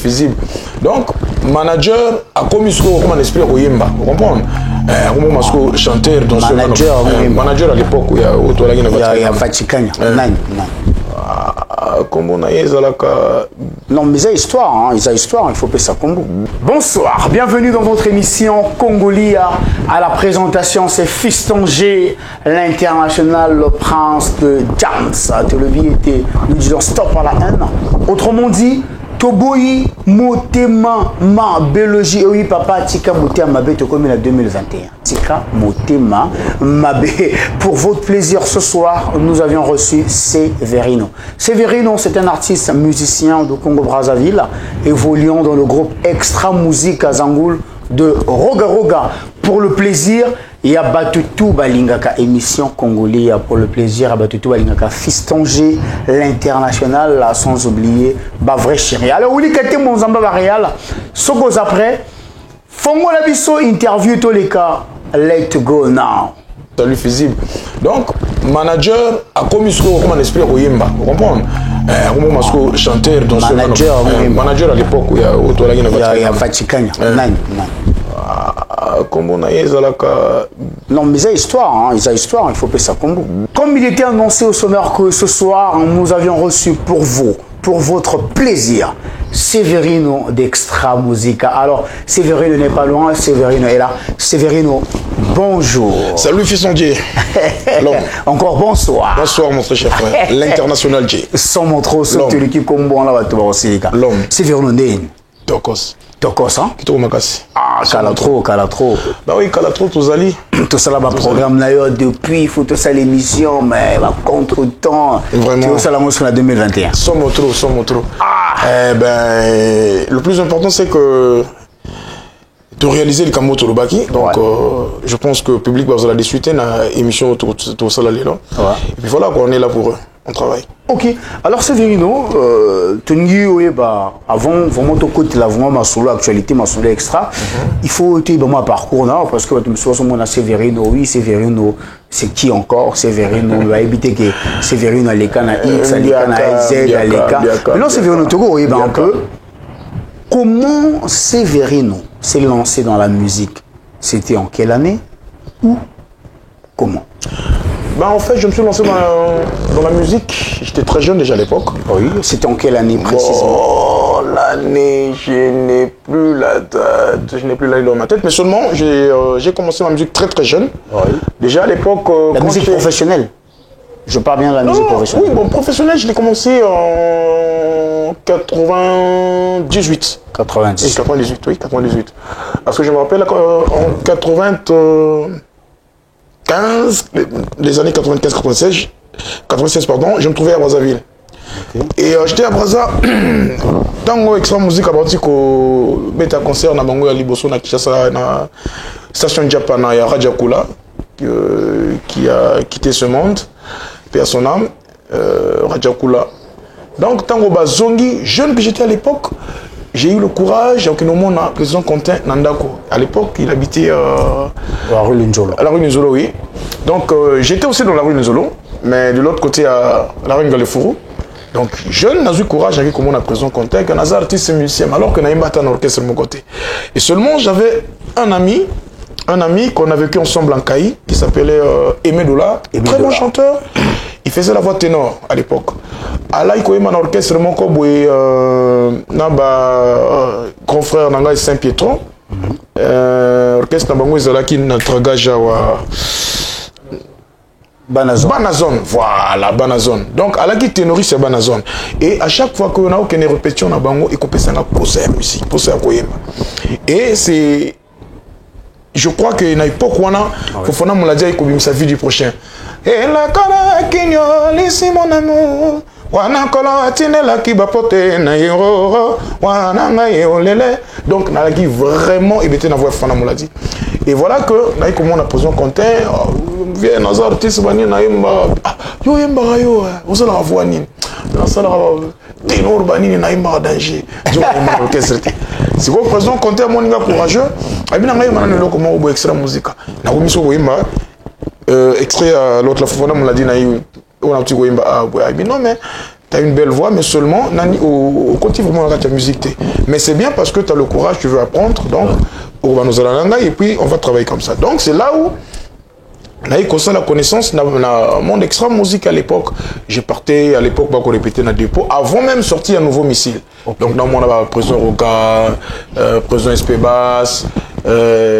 visible. Donc, manager a commis ce qu'on esprit au Yimba. Vous comprenez? Comme chanteur dans ce manager à l'époque où il y a Vatican. Comme on a non, mais ils ont histoire, hein. Ils ont histoire, il faut payer ça Congo. Bonsoir, bienvenue dans votre émission Congolia. À la présentation, c'est Fiston G, l'international, le prince de Jams. Nous disons stop à la haine. Autrement dit, Toboyi Motema Ma Bélogie. Oui, papa, Tika Motema Mabé, tu comme en 2021. Tika Motema Mabé. Pour votre plaisir, ce soir, nous avions reçu Severino. Severino, c'est un artiste musicien de Congo-Brazzaville, évoluant dans le groupe Extra Musique à Zangoul de Roga Roga. Pour le plaisir, il y a Batutu Balingaka, émission congolais. Pour le plaisir, à Batutu Balingaka, Fiston G, l'international, sans oublier Bavre Chéri. Alors, oui, quand mon Zamba Varial, ce qu'on après, Fongo Labisso, interview tous les cas, let go now. Salut visible. Donc, manager a commis ce qu'on esprit au Yimba. Vous comprenez? Comme chanteur dans ce manager à l'époque où il y a Vatican. Comme on a non, mais ils ont histoire, hein. Ils ont histoire, il faut payer ça Congo. Comme il était annoncé au sommaire que ce soir, nous avions reçu pour vous, pour votre plaisir, Severino d'Extra Musica. Alors, Severino n'est pas loin, Severino est là. Severino, bonjour. Salut Fiston J. Encore bonsoir. Bonsoir mon très cher frère, l'international J. Sans mon trop, sauf l'équipe comme bon là, tu vas aussi. L'homme. Severino Ndé. Tokos. Tokos, hein? Qui te remercie. Ah, Calatro. Bah oui, Calatro, tous allés. Tout ça là, le programme là, depuis, il faut tout ça l'émission, mais contre-temps. Vraiment. Tout ça là, moi, sur la 2021. Somme trop. Eh ben, le plus important, c'est que de réaliser le Kambo Tolobaki. Donc, je pense que le public va vous aller discuter dans l'émission tout ça là. Et puis voilà, on est là pour eux. On travaille. Ok. Alors, Severino, avant, vraiment, ton côté, là, vraiment, ma solo actualité, ma solo extra, il faut te dire, parcours, là, parce que tu me souviens, on a Severino, oui, Severino, c'est qui encore? Severino, il va éviter que Severino a les cas, X, a les cas, Z, a les cas. Mais non, Severino, tu vois, un peu. Comment Severino s'est lancé dans la musique? C'était en quelle année? Où? Comment? Ben, en fait, je me suis lancé dans la musique. J'étais très jeune déjà à l'époque. Oui, c'était en quelle année précisément? Oh, l'année, je n'ai plus la date, je n'ai plus l'année dans ma tête. Mais seulement, j'ai commencé ma musique très jeune. Oui. Déjà à l'époque... la musique professionnelle? Je parle bien de la musique professionnelle. Oui, bon, professionnelle, je l'ai commencé en 98. 98, oui, 98. Parce que je me rappelle en 95, les années 96, pardon, je me trouvais à Brazzaville. Okay. Et j'étais à Brazza, tango Extra Musique à partir que bêta concert na bango ya liboso na Kinshasa na station Japan ya Radio Kula qui a quitté ce monde, paix à son âme, Radio Kula. Donc tango bazongi, jeune que j'étais à l'époque, j'ai eu le courage, donc nous mon président Quentin Nandako. À l'époque, il habitait à la rue Linzolo. À la rue Linzolo, oui. Donc j'étais aussi dans la rue Linzolo, mais de l'autre côté à la rue Ngalefourou. Donc jeune, j'ai eu le courage avec mon président Quentin, qu'un hasard artiste musicien, alors que Naïma était en orchestre de mon côté. Et seulement j'avais un ami qu'on a vécu ensemble en Caï, qui s'appelait Aimé Dola, très bon chanteur. Il faisait la voix ténor à l'époque. Alors, il y a un orchestre, mon grand frère Nanga Saint-Pietro. Orchestre Nabango Izalaki Natragaja Banazone. Voilà, Banazone. Donc, à la guitare ténor, c'est Banazone. Et à chaque fois qu'on a aucune répétition à Bango, il peut faire poser la musique, poser la koyema. Et c'est. Je crois qu'il y a une époque où on a. Il faut qu'on l'a dit avec sa vie du prochain. Et la cara kinyo lisi mon amour wana kolo atine la kibapote na yoro wana ngaye olele. Donc na qui vraiment il était na voix fana m'a dit. Et voilà que na comment on a posé un compte vient nos artistes bani na imba yo imba yo on se la voix ni na sala ténor bani na imba danger jo imba orchestre. Si vous présent compte mon gars courageux abina ngaye manana loko mo bo extra musique na ko miso bo imba extrait à l'autre la fois on l'a dit on a petit goimba non mais tu as une belle voix, mais seulement au côté vraiment de la musique. Mais c'est bien parce que tu as le courage, tu veux apprendre, donc on va nous aller et puis on va travailler comme ça. Donc c'est là où on a eu la connaissance dans mon extra musique à l'époque. Je partais à l'époque pour répéter dans le dépôt avant même sortir un nouveau missile. Okay. Donc dans mon Président Roca, Président SP Bass,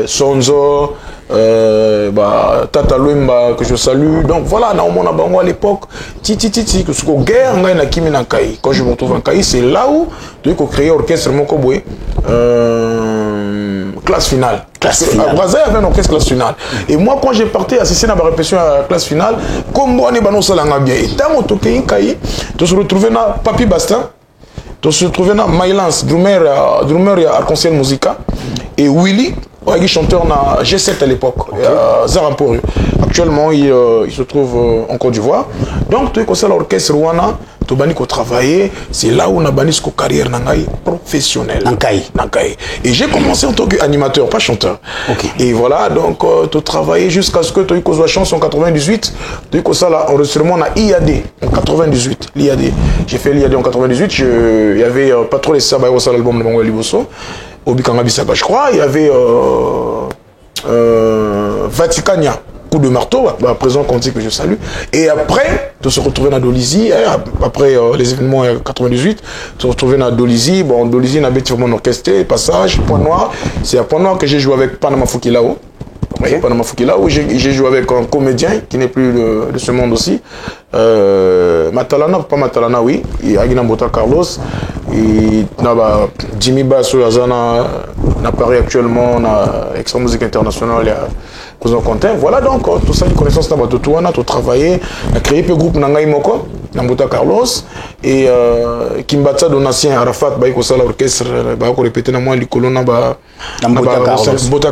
Sonzo, Tata Luimba que je salue. Donc voilà, dans mon à l'époque, titi que ce qu'on guerre quand je me retrouve en Kaï, c'est là où tu as créé orchestre Mokobwe. Classe finale. À Brazza, il y avait un orchestre classe finale. Et moi, quand j'ai parti assister à ma répétition à la classe finale, comme on est bien, et tant que tu se retrouvais dans Papi Bastin, tu se retrouvais dans Mylance, drummer Arc-en-Ciel Musica, et Willy, chanteur dans G7 à l'époque, Zarampori. Actuellement, il se trouve en Côte d'Ivoire. Donc, tu es comme ça l'orchestre Rwanda. Tu as travaillé, c'est là où on a banni cette carrière professionnelle. Et j'ai commencé en tant qu'animateur, pas chanteur. Okay. Et voilà, donc tu as travaillé jusqu'à ce que tu aies eu la chance en 98. Tu as eu ça l'enregistrement à IAD en 98. L'IAD. J'ai fait l'IAD en 98. Il y avait pas trop les sabayos à l'album de Mango Liboso. Obikanga Bissaka, je crois. Il y avait Vaticania. Coup de marteau, présent Conti que je salue. Et après, de se retrouver dans Dolisie, après les événements 98, de se retrouver dans Dolisie. Bon, Dolisie n'a pas mon orchestre, passage, Point Noir. C'est à Point Noir que j'ai joué avec Panama Fukilao. Okay. Panama Fukilao, j'ai joué avec un comédien qui n'est plus de ce monde aussi. Matalana, pas Matalana, oui. Et Aguina Mbota Carlos. Et Jimmy Basso, n'a Paris actuellement, na Extra Musique Internationale, il y a Cousin Quentin. Voilà donc, tout ça, les connaissances, on a travaillé, on a créé un groupe Nangaï Moko, Nambota Carlos, et Kimbatsa Donatien Arafat, il y a l'orchestre, il y a répété dans moi, l'icône, Nambota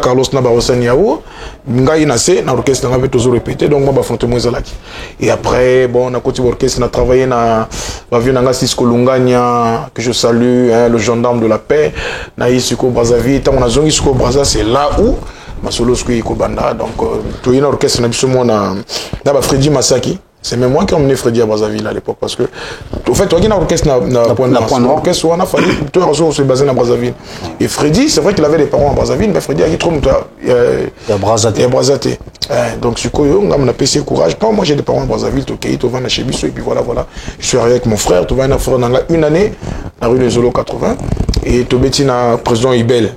Carlos, Nabarosan Yao, Ngaï Nassé, l'orchestre, on avait toujours répété, donc moi, je suis affronté Zalaki. Et après, bon, on a continué l'orchestre, on a travaillé dans Cisco Lungania, que je salue, le gendarme de la paix, Naïsiko Brazzaville, on a zongi Cisco Brazza, c'est là où ma solo est Kobanda. Donc, tu as une orchestre, on a Freddy Masaki. C'est même moi qui ai emmené Freddy à Brazzaville à l'époque. Parce que, en fait, tu as une orchestre à Point Noir. L'orchestre, on a fallu, tu as basé à Brazzaville. Et Freddy, c'est vrai qu'il avait des parents à Brazzaville, mais Freddy a dit trop, il y a Brazzaté. Donc, on a passé courage. Quand moi j'ai des parents à Brazzaville, tu vas à Chebiso, et puis voilà. Je suis arrivé avec mon frère, tu vas à faire une année, à la rue des Zolo 80. Et tu es à président Ibel.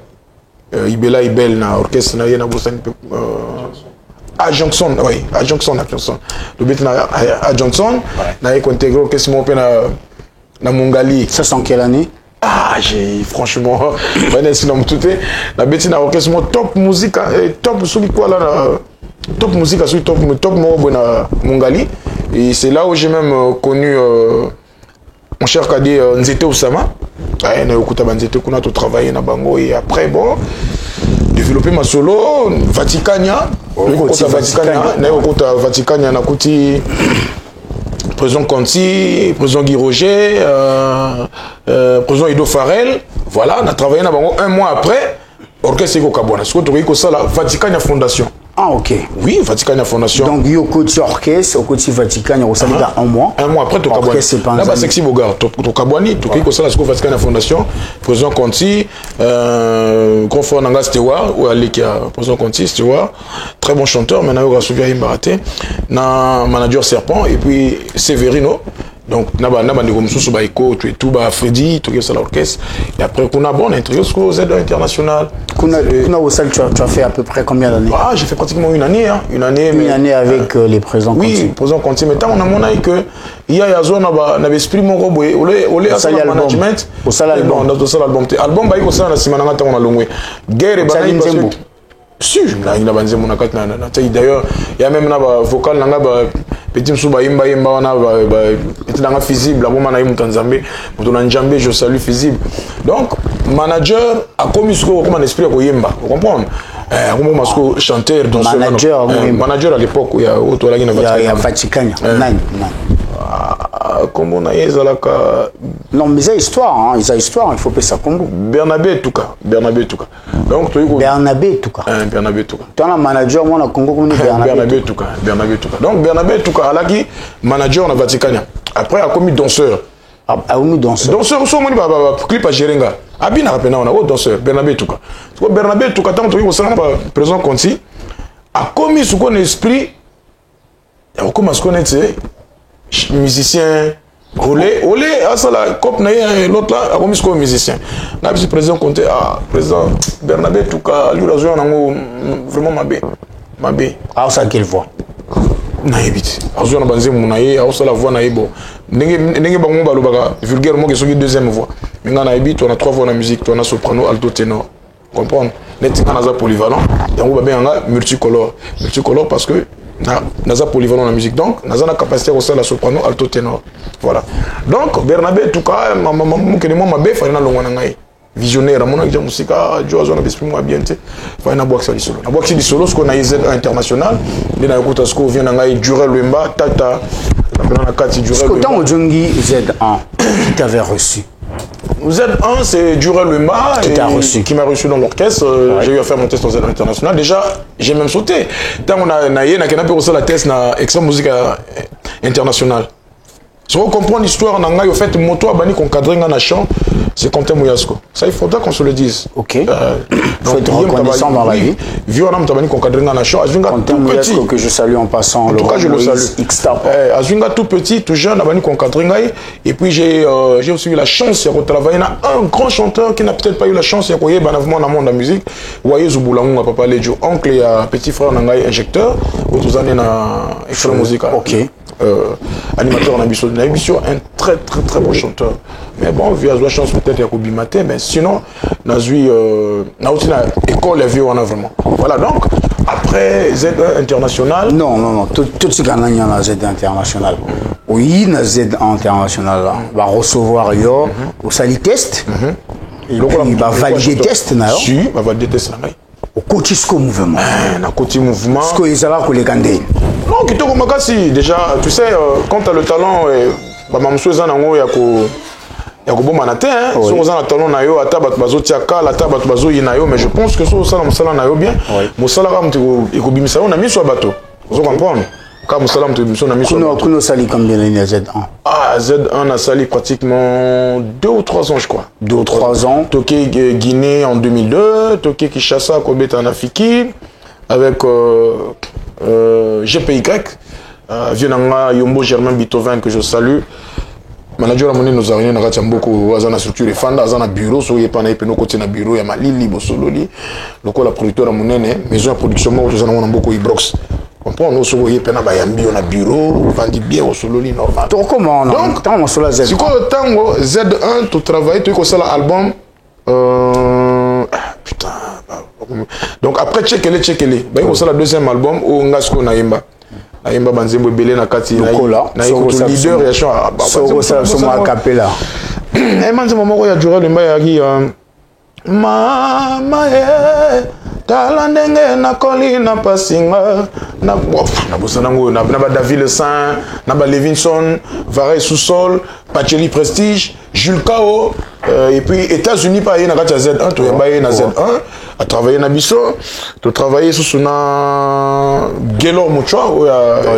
Ibel, na orchestre, na yena bossani à Johnson, oui, à Johnson. Le but à Johnson, na yé intégré orchestre mon na Mongali. Ça c'est en quelle année? J'ai franchement, la bête na orchestre mon top musique, top soubi quoi là, top musique, top mo na Mongali. Et c'est là où j'ai même connu mon cher cadet Nzete Osama. On a travaillé dans Bango et après, bon, développer ma solo, Vaticania, Vaticania, na kuti président Conti, président Guy Roger, président Ido Farel, voilà, on a travaillé dans Bango un mois après, orchestre Eko Kabwana, ce qu'on a ça la Vaticania Fondation. Ah, ok. Oui, Vaticania Fondation. Donc, il y a un orchestre, au côté Vaticania, au sein un mois. Un mois après, tu as là-bas, c'est Sexy Bogar. Tu as Kabwani, tu as ça, la Vaticania Fondation, président Conti, grand frère Nanga Stewart, ou Aleki, président Conti, Stewart, très bon chanteur, maintenant, il y a Souvia Imbaraté, manager Serpent, et puis Severino. Donc, tu as Freddy, tu as l'orchestre. Et après, on a intégré au Z international. Tu as fait à peu près combien d'années? J'ai fait pratiquement une année. Une année avec les présents Conti. Oui, présents Conti. Mais tant on a mon avis que il y a zone na esprit mon robot au management au sala album album ba iko sala na simana ngata on a longwe guerre ba na parce que si na ina banze mon akata na d'ailleurs il y a même na ba vocal nga ba petit msuba imba wana ba etanga visible la bomana imu Tanzambie mutuna njambe je salue visible donc manager a commis ce comme un esprit ko yemba vous comprenez comme chanteur manager à l'époque il y a autola qui na Vaticania comme on a ezalaka non mais c'est histoire il faut pas ça comme Bernabé tout cas donc Bernabé tout cas tu as un manager moi na Congo comme Bernabé tout cas donc Bernabé tout cas alaki manager na Vaticania après a commis danseur Ah, oui, danseur. Danseur, so moni ba clip à Jérenga. Abina rapena on a danseur Bernabé Touka. Parce que Bernabé Touka tant que ça présent Conti a commis ce qu'on esprit. Et comment se connaître musicien Olé à ça la cop na l'autre là a commis ce qu'on musicien. Na bi président Conti président Bernabé Touka lui raison nango vraiment mabé. Ah ça quelle voix. Na ebiti azo na banze munaye azo la voix na ebo ndenge bango balobaka vulgairement que soki deuxième voix mais ngana ebiti on a trois voix na musique on a soprano alto ténor comprendre net kana za polyvalent yango ba benga multicolore parce que naza polyvalent na musique donc naza na capacité au la soprano alto ténor voilà donc Bernabé Touka mokene mo mabe fa na longwa na ngai visionnaire mon action musique jo azona esprit moi bien te fa na boxe di solo na boxe di solo ce qu'on a Z1 international mais na écoute ce qu'on vient na ngai Durel Wemba tata na kati Durel Wemba quand Ojongi Z1 qui t'avait reçu Z1 c'est Durel Wemba qui m'a reçu dans l'orchestre j'ai eu à faire mon test au Z1 international déjà j'ai même sauté tant on a na kena pe la test na extra musique international. Si on comprend l'histoire, au fait, moto abani qu'on cadre un chant, c'est Quentin Mouyasko. Ça, il faudra qu'on se le dise. Ok. Il faut être reconnaissant dans la vie. Vu on a qu'on cadre un chant, Quentin Mouyasko que je salue en passant. En tout cas, je le salue. Azwinga tout petit, tout jeune, abani qu'on cadre un. Et puis j'ai aussi eu la chance de travailler avec un grand chanteur qui n'a peut-être pas eu la chance de travailler dans le monde de la musique. Voyez Zouboulangou, papa Lejo, oncle et petit frère Nangaï injecteur, aux années na extra musical. Ok. Animateur en Abisso, un très bon chanteur. Mais bon, vu la chance peut-être Yacobi Maté, mais sinon, n'a aussi une école et on a vraiment. Voilà donc, après Z1 international. Non, tout ce qu'on a dans Z1 international. Oui, dans Z1 international, va recevoir yo, au sali test. Et puis, il va valider test. Si, il va valider test. Au Kotisco mouvement. Na Koti mouvement. Ce que ils ont les gandés. Non, qui te remarque si déjà, tu sais, quand tu as le talent, bah mamsou zanango yako bon manatin, si on a le talent na yo, ata bat bazo tiaka, ata bat bazo yinayo, mais je pense que ça on musala na yo bien. Musala kam te ko bimisa on a mis sur bateau. Vous comprenez? Quand musala te bimisa on a mis sur bateau. Nous sali combien d'années Z1? Ah, Z1 a sali pratiquement 2 ou 3 ans je crois. 2 ou 3 ans. Toké Guinée en 2002, Toké Kinshasa Kobet en Afrique avec GPY, Vienanga Yombo Germain Beethoven que je salue. Manager Amoni nous a réuni dans la beaucoup à structure Fanda à bureau, so y pas na epeno côté na bureau ya Malili Bosololi. Donc la producteur Amonene, maison de production moi nous avons beaucoup Ibrox. Comprends nous so y pena ba yambi on a bureau, vendi bien au Sololi normal. Donc comment donc tant on sur la Z. C'est quoi le temps Z1 tu travailles tu comme ça l'album putain. Donc après check-les. Bah il y a le deuxième album où Ngasko Naimba. Naimba Banzembo Belé na kati na leader ya chant. Soko ça somo a capella. Eh Manzembo moko ya Durel Wemba ya ki mama tala ndenge na koli na pasinga na bosana ngo na ba David Le Saint na ba Levinson Varey Sous-Sol Pacheli Prestige Jules Kao et puis États-Unis pa na kati Z1 to yamba na Z1 a travaillé na biso to travailler sous na Gelor Muchwa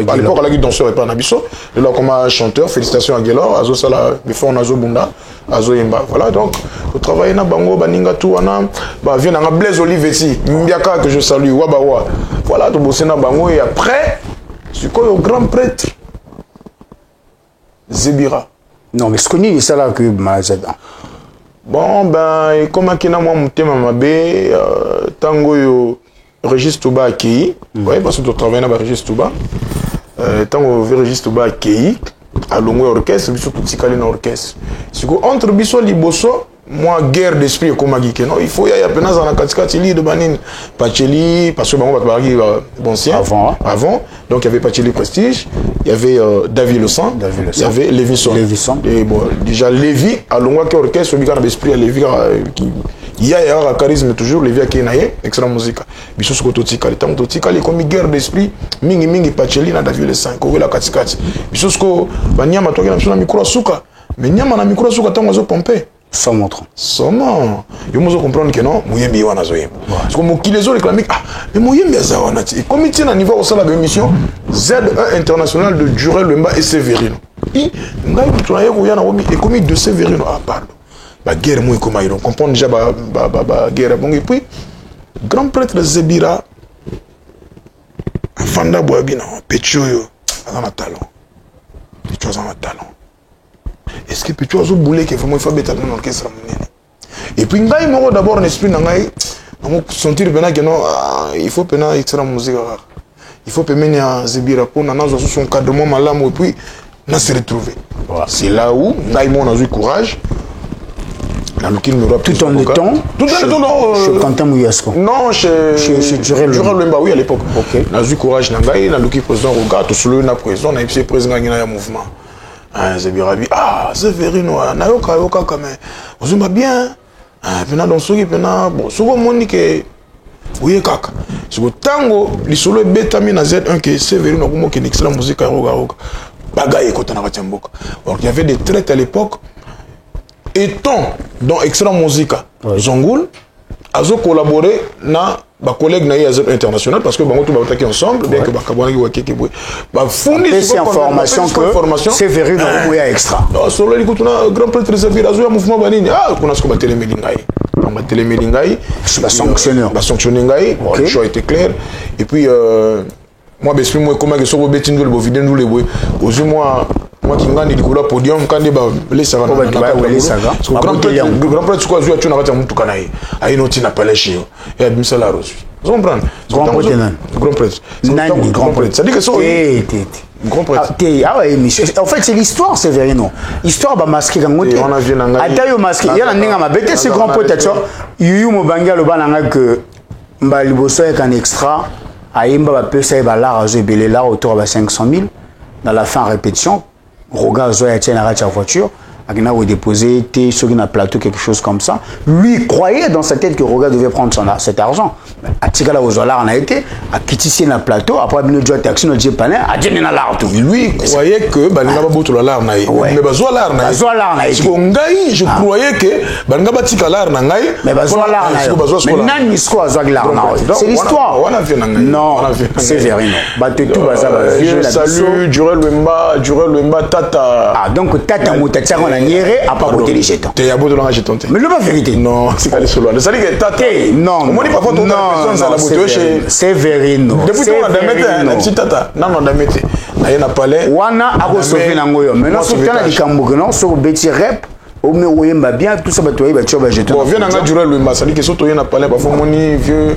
à l'époque la danseur et pas na biso et là comme chanteur félicitations à Gelor azo sala before na zo bunda azo yemba voilà donc to travailler na bango baninga tout wana ba vient na Blaise Olivetti Mbiaka que je salue Wabawa voilà to bosser na bango et après c'est quoi le grand prêtre Zebira. Non mais ce qu'on dit c'est là que Z1. Bon ben comme akina moi mutema mabe tango yo Régis Touba akei ouais parce que tu travailles na Régis Touba tango Régis Touba akei alongo orchestre biso tutikali na orchestre siko entre biso liboso moi guerre d'esprit comme agike non il faut y a penas na katikati li de banine Pacheli parce que bango batbaki boncien avant donc il y avait Pacheli Prestige il y avait David Le Saint il y avait Levinson et bon déjà Lévi alongo que orchestre bikana d'esprit Lévi qui il y a un charisme toujours Lévi Akenaye excellent musique biso soko totikali tant totikali comme guerre d'esprit mingi Pacheli na David Le Saint ko la katikati biso soko banyama toki na biso na micro suka mais nyama na micro suka tango zo pomper sans montre. Comment? Yo mozo comprendre que non, mouyembi wana zoyemba. Parce que mokilezo réclame mais mouyembi azawana ti. Comme il tient à niveau au sein de l'émission Z1 international de Durel Wemba et Sévérino. i ngai mutu na ye koya na komi ekomi dossier Verino ah pardon ba guerre mo ekoma ils comprendre déjà ba guerre bon et puis grand prêtre Zebira Fanda Boabina Pechoyo a talent Pechoyo a talent est-ce que Pechoyo a boulé que vraiment il faut mettre dans l'orchestre et puis ngai moko d'abord un esprit ngai on sentir bena que non il faut pena extra musique il faut peiner à Zebira pour na nazo son cadrement malamu et puis na se retrouver c'est là où ngai mon a eu courage tout en étant chez Quentin Mouyasko. Non, chez Durel Lemba, oui, à l'époque. Ok. On a eu courage, on a eu président Roga, tout seul, on a président, on a eu président dans le mouvement. Zebirabi, ah, c'est Verino, on a eu quand même. On a bien. Puis on a dit, bon, souvent, on dit que. Oui, kaka. C'est que tango, les solos bétamine à Z1 que c'est Verino, qui est une excellente musique à Roga. Bagaille, quand on a dit alors, il y avait des traites à l'époque. Étant dans Extra Musica, Zongoul, a collaboré na ba collègue na IAZ international parce que ba tout ba attaquer ensemble bien que ba kabwana ki wakeke boy ba fournir ces informations que c'est Verino Mouya Extra. Solo li kutuna grand prêtre Zebira zo ya mouvement banini ah kuna sko ba téléméli ngai. Ba téléméli ngai ba sanctionner ngai. Le choix était clair et puis moi besprit moi comment que so betindou le bovidin nous les boy aux moi qui ngani likolo podium quand ba les ça va grand prêtre quoi zo tu na bata mutu kana yi ayi noti na palais et abimsa la reçu vous comprenez grand prêtre nani grand prêtre ça dit que ça grand prêtre ah ouais monsieur en fait c'est l'histoire c'est Verino histoire ba masquer quand ngote atayo masquer yana ninga mabete c'est grand prêtre yuyu mobangia lo bana que mba liboso est un extra aimba ba pesa ba la razo belé là autour de 500 000 dans la fin répétition Roga Zoya tient la voiture, Agna a déposé sur un plateau, quelque chose comme ça. Lui croyait dans sa tête que Roga devait prendre cet argent. À Tigala aux dollars, on a été, à Kitissé dans le plateau, après il a taxi, il a dit à Djemina l'arbre. Lui croyait que Banaba Boto la mais Bazoa l'arnaï. Je croyais que Banaba Tika l'arnaï, mais Bazoa l'arnaï. Mais Nan Misko a Zouag l'arnaï. C'est l'histoire. Non, c'est Verino. Batetou Bazaba. Salut, Durel Wemba, Tata. Ah, donc Tata Moutatia, on a niéré à pas côté les jetons. T'es à bout de la jeton. Mais le pas vérité. Non, c'est pas les solo. C'est que Tata. Non, c'est Verino. Depuis qu'on a démetté, un petit Tata. Non, on a démetté. Il y a un palais. Wana a sauvé Nangoyo. Maintenant, sur le temps, il y a un Kambougnon, sur le Betty Rep. Au mieux, oui, bien, tout ça, tu vas jeter. Bon, viens à Durel Wemba. Ça dit que surtout, il y a un palais. Parfois, mon vieux.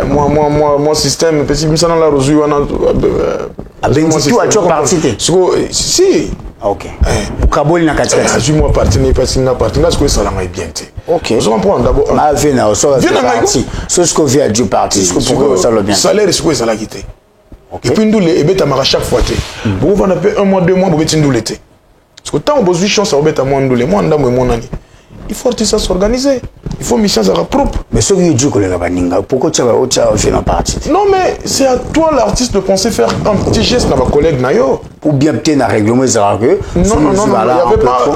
Moi, système, petit, mais ça dans la rosue, on a. Tout a toujours parti. Si. Ok. Kaboli na katikati. Azuma partenaire parce qu'il partenaire parce que ça l'a bien été. Ok. Vous comprenez d'abord. Ma vena so parti. Ce que vient du parti, ce que pour ça le bien. Salaire c'est quoi ça l'a quitté. Et puis nous les bêta mara chaque fois té. Bon on va payer 1 mois 2 mois pour bêta nous l'été. Parce que tant on besoin chance à bêta moi nous les moi ndamwe mon ani. Il faut ça s'organiser. Il faut mission ça propre. Mais ce qui dit que les baninga pourquoi tu vas faire partie. Non mais c'est à toi l'artiste de penser faire un petit geste dans ma collègue nayo ou bien peut-être un règlement que non,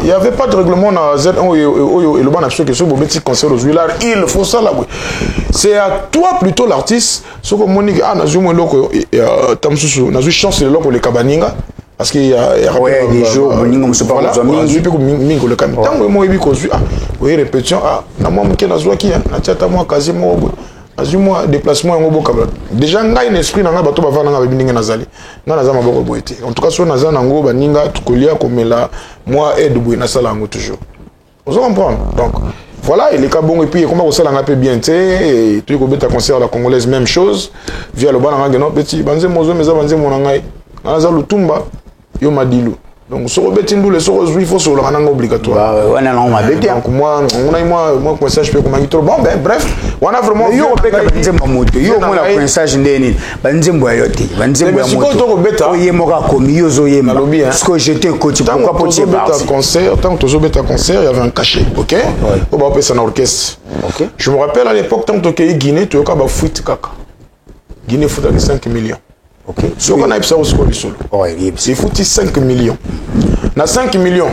il y avait pas de règlement dans Z1 et le ban absolu que ce beau petit concert aux huilards, il faut ça là oui. C'est à toi plutôt l'artiste ce que Monique a nazumo loko tamsusu nazu chance le loko le kabaninga parce qu'il y a des jours Monique on se parle aux amis depuis que mingo le kam tango moi ibi ko ah oui répétition ah na moi mke nazwa ki na tiata moi quasiment azuma déplacement en boka déjà ngai n'esprit nanga bato ba vana ngabindinga nazali nga nazama boko boité en tout cas so nazana ngo baninga tukolia komela moi aide boy na sala ngo toujours vous comprenez donc voilà il est kabongo et puis comment on sala nga peu bien té et tu ko beta concert la congolaise même chose via le bana nga no petit banze mozo meza banze mona ngai naza lutumba yo madilu donc sur le betindou les sur il faut sur le ranang obligatoire ouais non ma bête donc moi message peut comme trop bon ben bref on a vraiment yo peka banze moto yo moi la message ndeni banze mbo yote banze mbo moto oye moka komi yo zo yema parce que j'étais coach pourquoi pas tu parti concert tant que tu beta concert il y avait un cachet OK on va passer en orchestre OK je me rappelle à l'époque tant que tu Guinée tu ka ba fuite kaka Guinée fout avec 5 millions. OK. Ce qu'on a eu ça au score du solo. Ouais, c'est foutu 5 millions. Na 5 millions,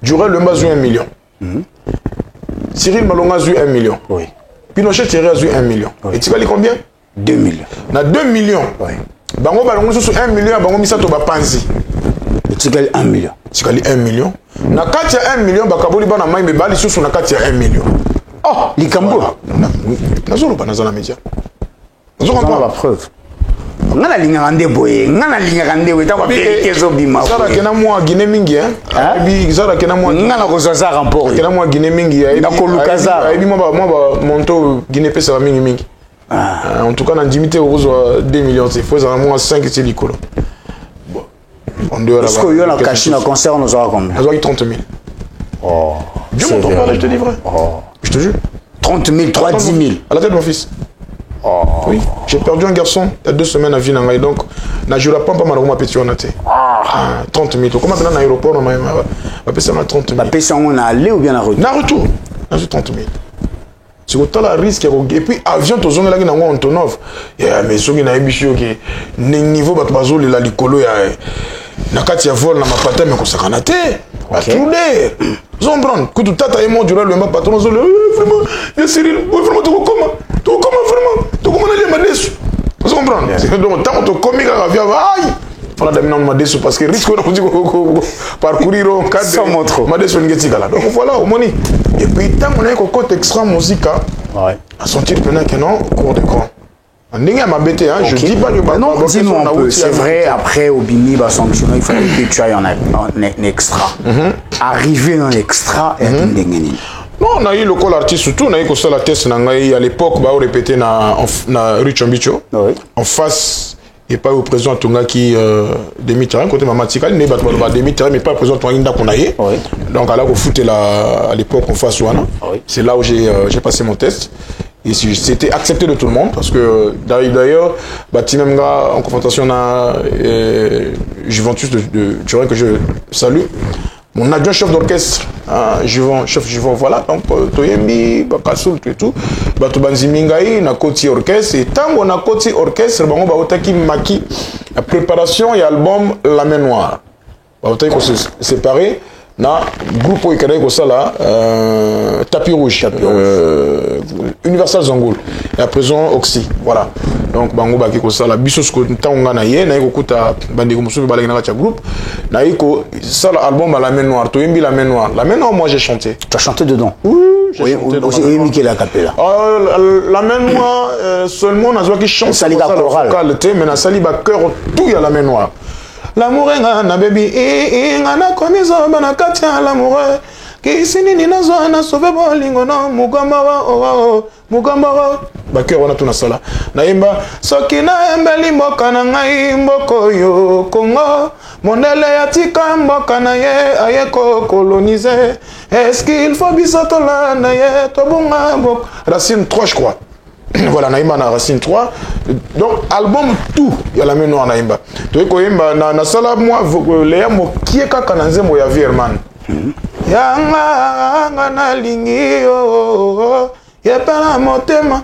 Durel Lemba a eu 1 million. Cyril Malonga a eu 1 million. Oui. Pinochet Thierry a eu 1 million. Oui. Et tu vas dire combien? 2 millions. Na 2 millions. Oui. Bango balongo sur 1 million, bango misato ba panzi. Et tu gagnes 1 million. tikali 1 million na kati ya 1 million bakaboli bana mai me bali susu na kati ya 1 million. Oh, likambo nazoloba naza na média nazomona ba preuve ngana linga ngande boye ngana linga ngande weta kwa vérité zobima sala kena mwa Guinée mingi bi sala kena mwa ngana ko zaza rapport kena mwa Guinée mingi na ko lukaza ebi mwa monto Guinée pesa ba mingi en tout cas na ndimité okozwa 2 millions c'est faut ça mwa 5 c'est likolo bon on doit là est-ce que yo na caché na concert nous aura combien nous aura 30 000. Oh Dieu m'entend pas là je te dis vrai. Oh je te jure 30 000 3 10 000 à la tête de mon fils. Oh. Oui, j'ai perdu un garçon il y a 2 semaines à Vinanga donc na jura pas malheureusement petit on a été 30 000 comment dans l'aéroport on m'a payé ça 30 000 m'a payé ça on a allé ou bien à retour na 30 000 c'est autant la risque et puis avion to zonga la na Antonov ya mais soki na ebisho ke niveau bato bazoli la likolo ya na kati ya vol na mapata mais ko sakana te atrude zombran kutu tata emo dura le mba patron zolo vraiment ya Cyril vraiment to comment vraiment to comment aller madesu vous comprenez donc tant to comique avia aïe on a d'amener madesu parce que risque on a parcourir au cadre madesu ngeti kala donc voilà au moni et puis tant on a un côté extra musique à sentir maintenant que non cours de grand ndenge ma bête hein je dis pas que non dis-nous un peu c'est vrai après au bini va sanctionner il faut que tu ailles en extra arriver dans l'extra et ndenge. Non, on a eu le call artiste surtout, on a eu que la test à l'époque, bah on répétait na rue Chombicho, en face et pas au président Tonga qui Demitri côté Mamatika, il n'est pas Demitri mais pas président Tonga qu'on a eu. Donc alors qu'on foutait à l'époque en face Wana. C'est là où j'ai passé mon test. Et c'était accepté de tout le monde parce que d'ailleurs, Batinemga en confrontation à Juventus de Turin que je salue. Mon adjoint chef d'orchestre, chef Juvon, voilà, donc Toyembi, Bakasoul, tout, Bato Banzimingaï, na Koti orchestre, et tant qu'on a Koti orchestre, on va otaki maki, la préparation et album La Main Noire. On va se séparer, na groupe où il y a ça là, Tapis Rouge, Universal Zangoul, et à présent Oxy, voilà. Donc bango baki ko sala biso sko tanga na ye na ko kuta bande ko musu balaki na cha groupe na iko sala album La Main Noire to yembi La Main Noire moi j'ai chanté. Tu as chanté dedans? Oui, j'ai chanté aussi Mickey la capella. La Main Noire seulement na qui chante ça vocal mais na sali ba cœur tout ya La Main Noire. L'amour na baby nga na komizo bana katia l'amour kisini ninazo na sauver bolingo no mugamba bakeur wana tuna sala naimba soki na embeli mboka na ngai mboko yo Congo mondele ya tika mboka na ye aye ko coloniser est-ce qu'il faut biso tolanda ye tobunga mbok Racine 3 je crois. Voilà naimba na Racine 3 donc album tout ya La Main Noire naimba to ko yemba na sala moi leya mokie kaka na nzembo ya Vierman yanga na lingi yo yepela motema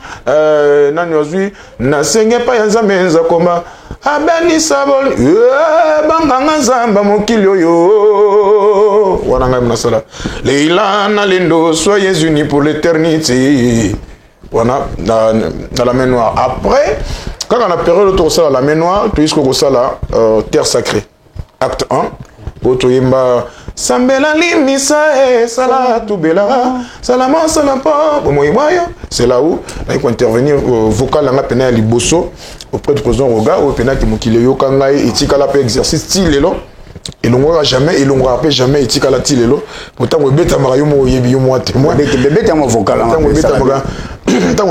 nani ozwi na senge pa ya nzambe nza koma abeni sabol banganga nzamba mokili oyo wana ngai mnasala leila na lendo soyez unis pour l'éternité wana na La Main Noire après quand on a période autour ça La Main Noire tu risques ça là terre sacrée acte 1 auto yemba Sambela limisa sala tubela salama salampa moyiwayo c'est là où il faut intervenir vocal na pena liboso auprès du président Roga au pena ki mokile yo kanga etikala pe exercice tilelo et l'on va jamais et l'on rappelle jamais etikala tilelo pourtant we beta marayo mo yebi yo mo témoin beta mo vocal tant we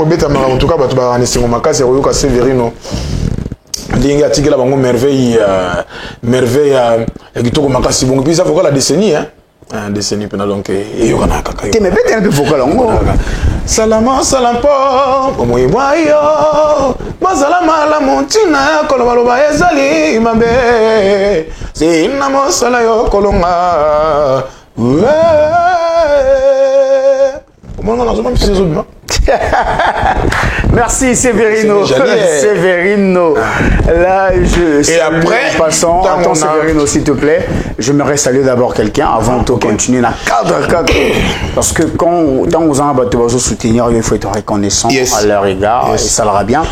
beta marayo en tout cas bato ba nisingo makasi yo ka Severino ndinga tikela bango merveille ya kitoko makasi bongo puis ça faut la décennie hein décennie pena donc yo kana kaka te me bete un peu vocal ngo salama salampo moyiwayo bazalama la montina kolobaloba ezali mabe sina mosala yo kolonga comment on a même ces autres. Merci Severino. Severino. Là, et après, passons. Attends Severino, s'il te plaît. Je me saluer d'abord quelqu'un avant de continuer dans cadre. Parce que quand on a soutenir, il faut être reconnaissant à leur égard et ça l'ira bien.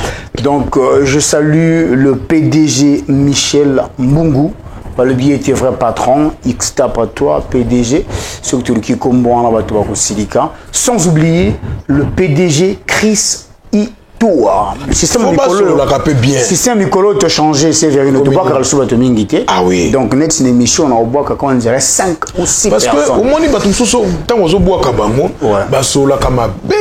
Donc, je salue le PDG Michel Mbungu le billet était vrai patron, X tape à toi, PDG, surtout qui comme bon là au Silica, sans oublier le PDG Chris Itoa. Le système Mikolo te changé, c'est vrai, tu vois que le Mingité. Ah oui. Donc net c'est une émission on voit quand on dirait 5 ou 6 parce personnes. Parce que au moins il va tout ça tant aux bois kabango, bah sola kama B.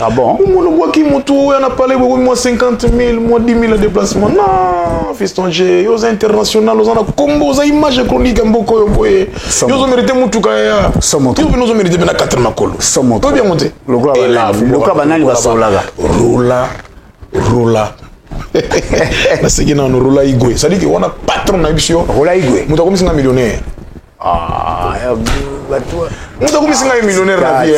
Ah bon? On voit qui monte, on a parlé beaucoup moins 50 000, moins 10 000 de déplacement. Non, fiston G, aux internationaux, aux Congo, aux images chroniques, un beaucoup boye. Ils ont mérité Moutoukaya. Ils ont mérité bien 4 makolo. Somo. Toi bien monté. Le cas banal va s'enlaga. Rola. La séquence en Rola Igwe. Ça dit qu'on a patron na émission. Rola Igwe. Mouta comme si un millionnaire. Ah, Mouta comme si un millionnaire na vie.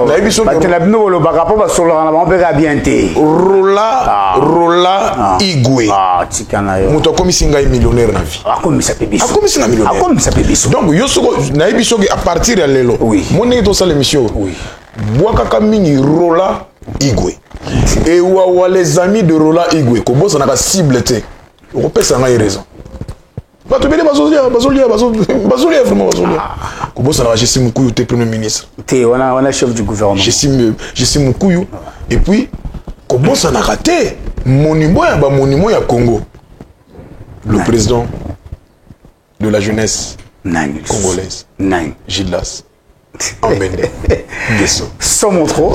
Na émission. Batela bino lo bakapo ba solo na ba mbeka bien te. Rola Igwe. Ah, tikana yo. Mouta comme si un millionnaire na vie. Akomi sa pebiso. Akomi si un millionnaire. Akomi sa pebiso. Donc yo soko na émission à partir de lelo. Oui. Mon ngi to ça l'émission. Oui. Boakaka mingi Rola Igwe. Et ouah les amis de Rola Igwe, comme ça n'a pas cible té. On peut ça n'a raison. Bah tu veux bazolia vraiment bazolia. Comme ça n'a Jessie Mukuyu t'es premier ministre. T'es on a chef du gouvernement. Jessie Mukuyu et puis comme ça n'a raté monument ya Congo. Le président de la jeunesse congolaise. Gildas. Sans trop.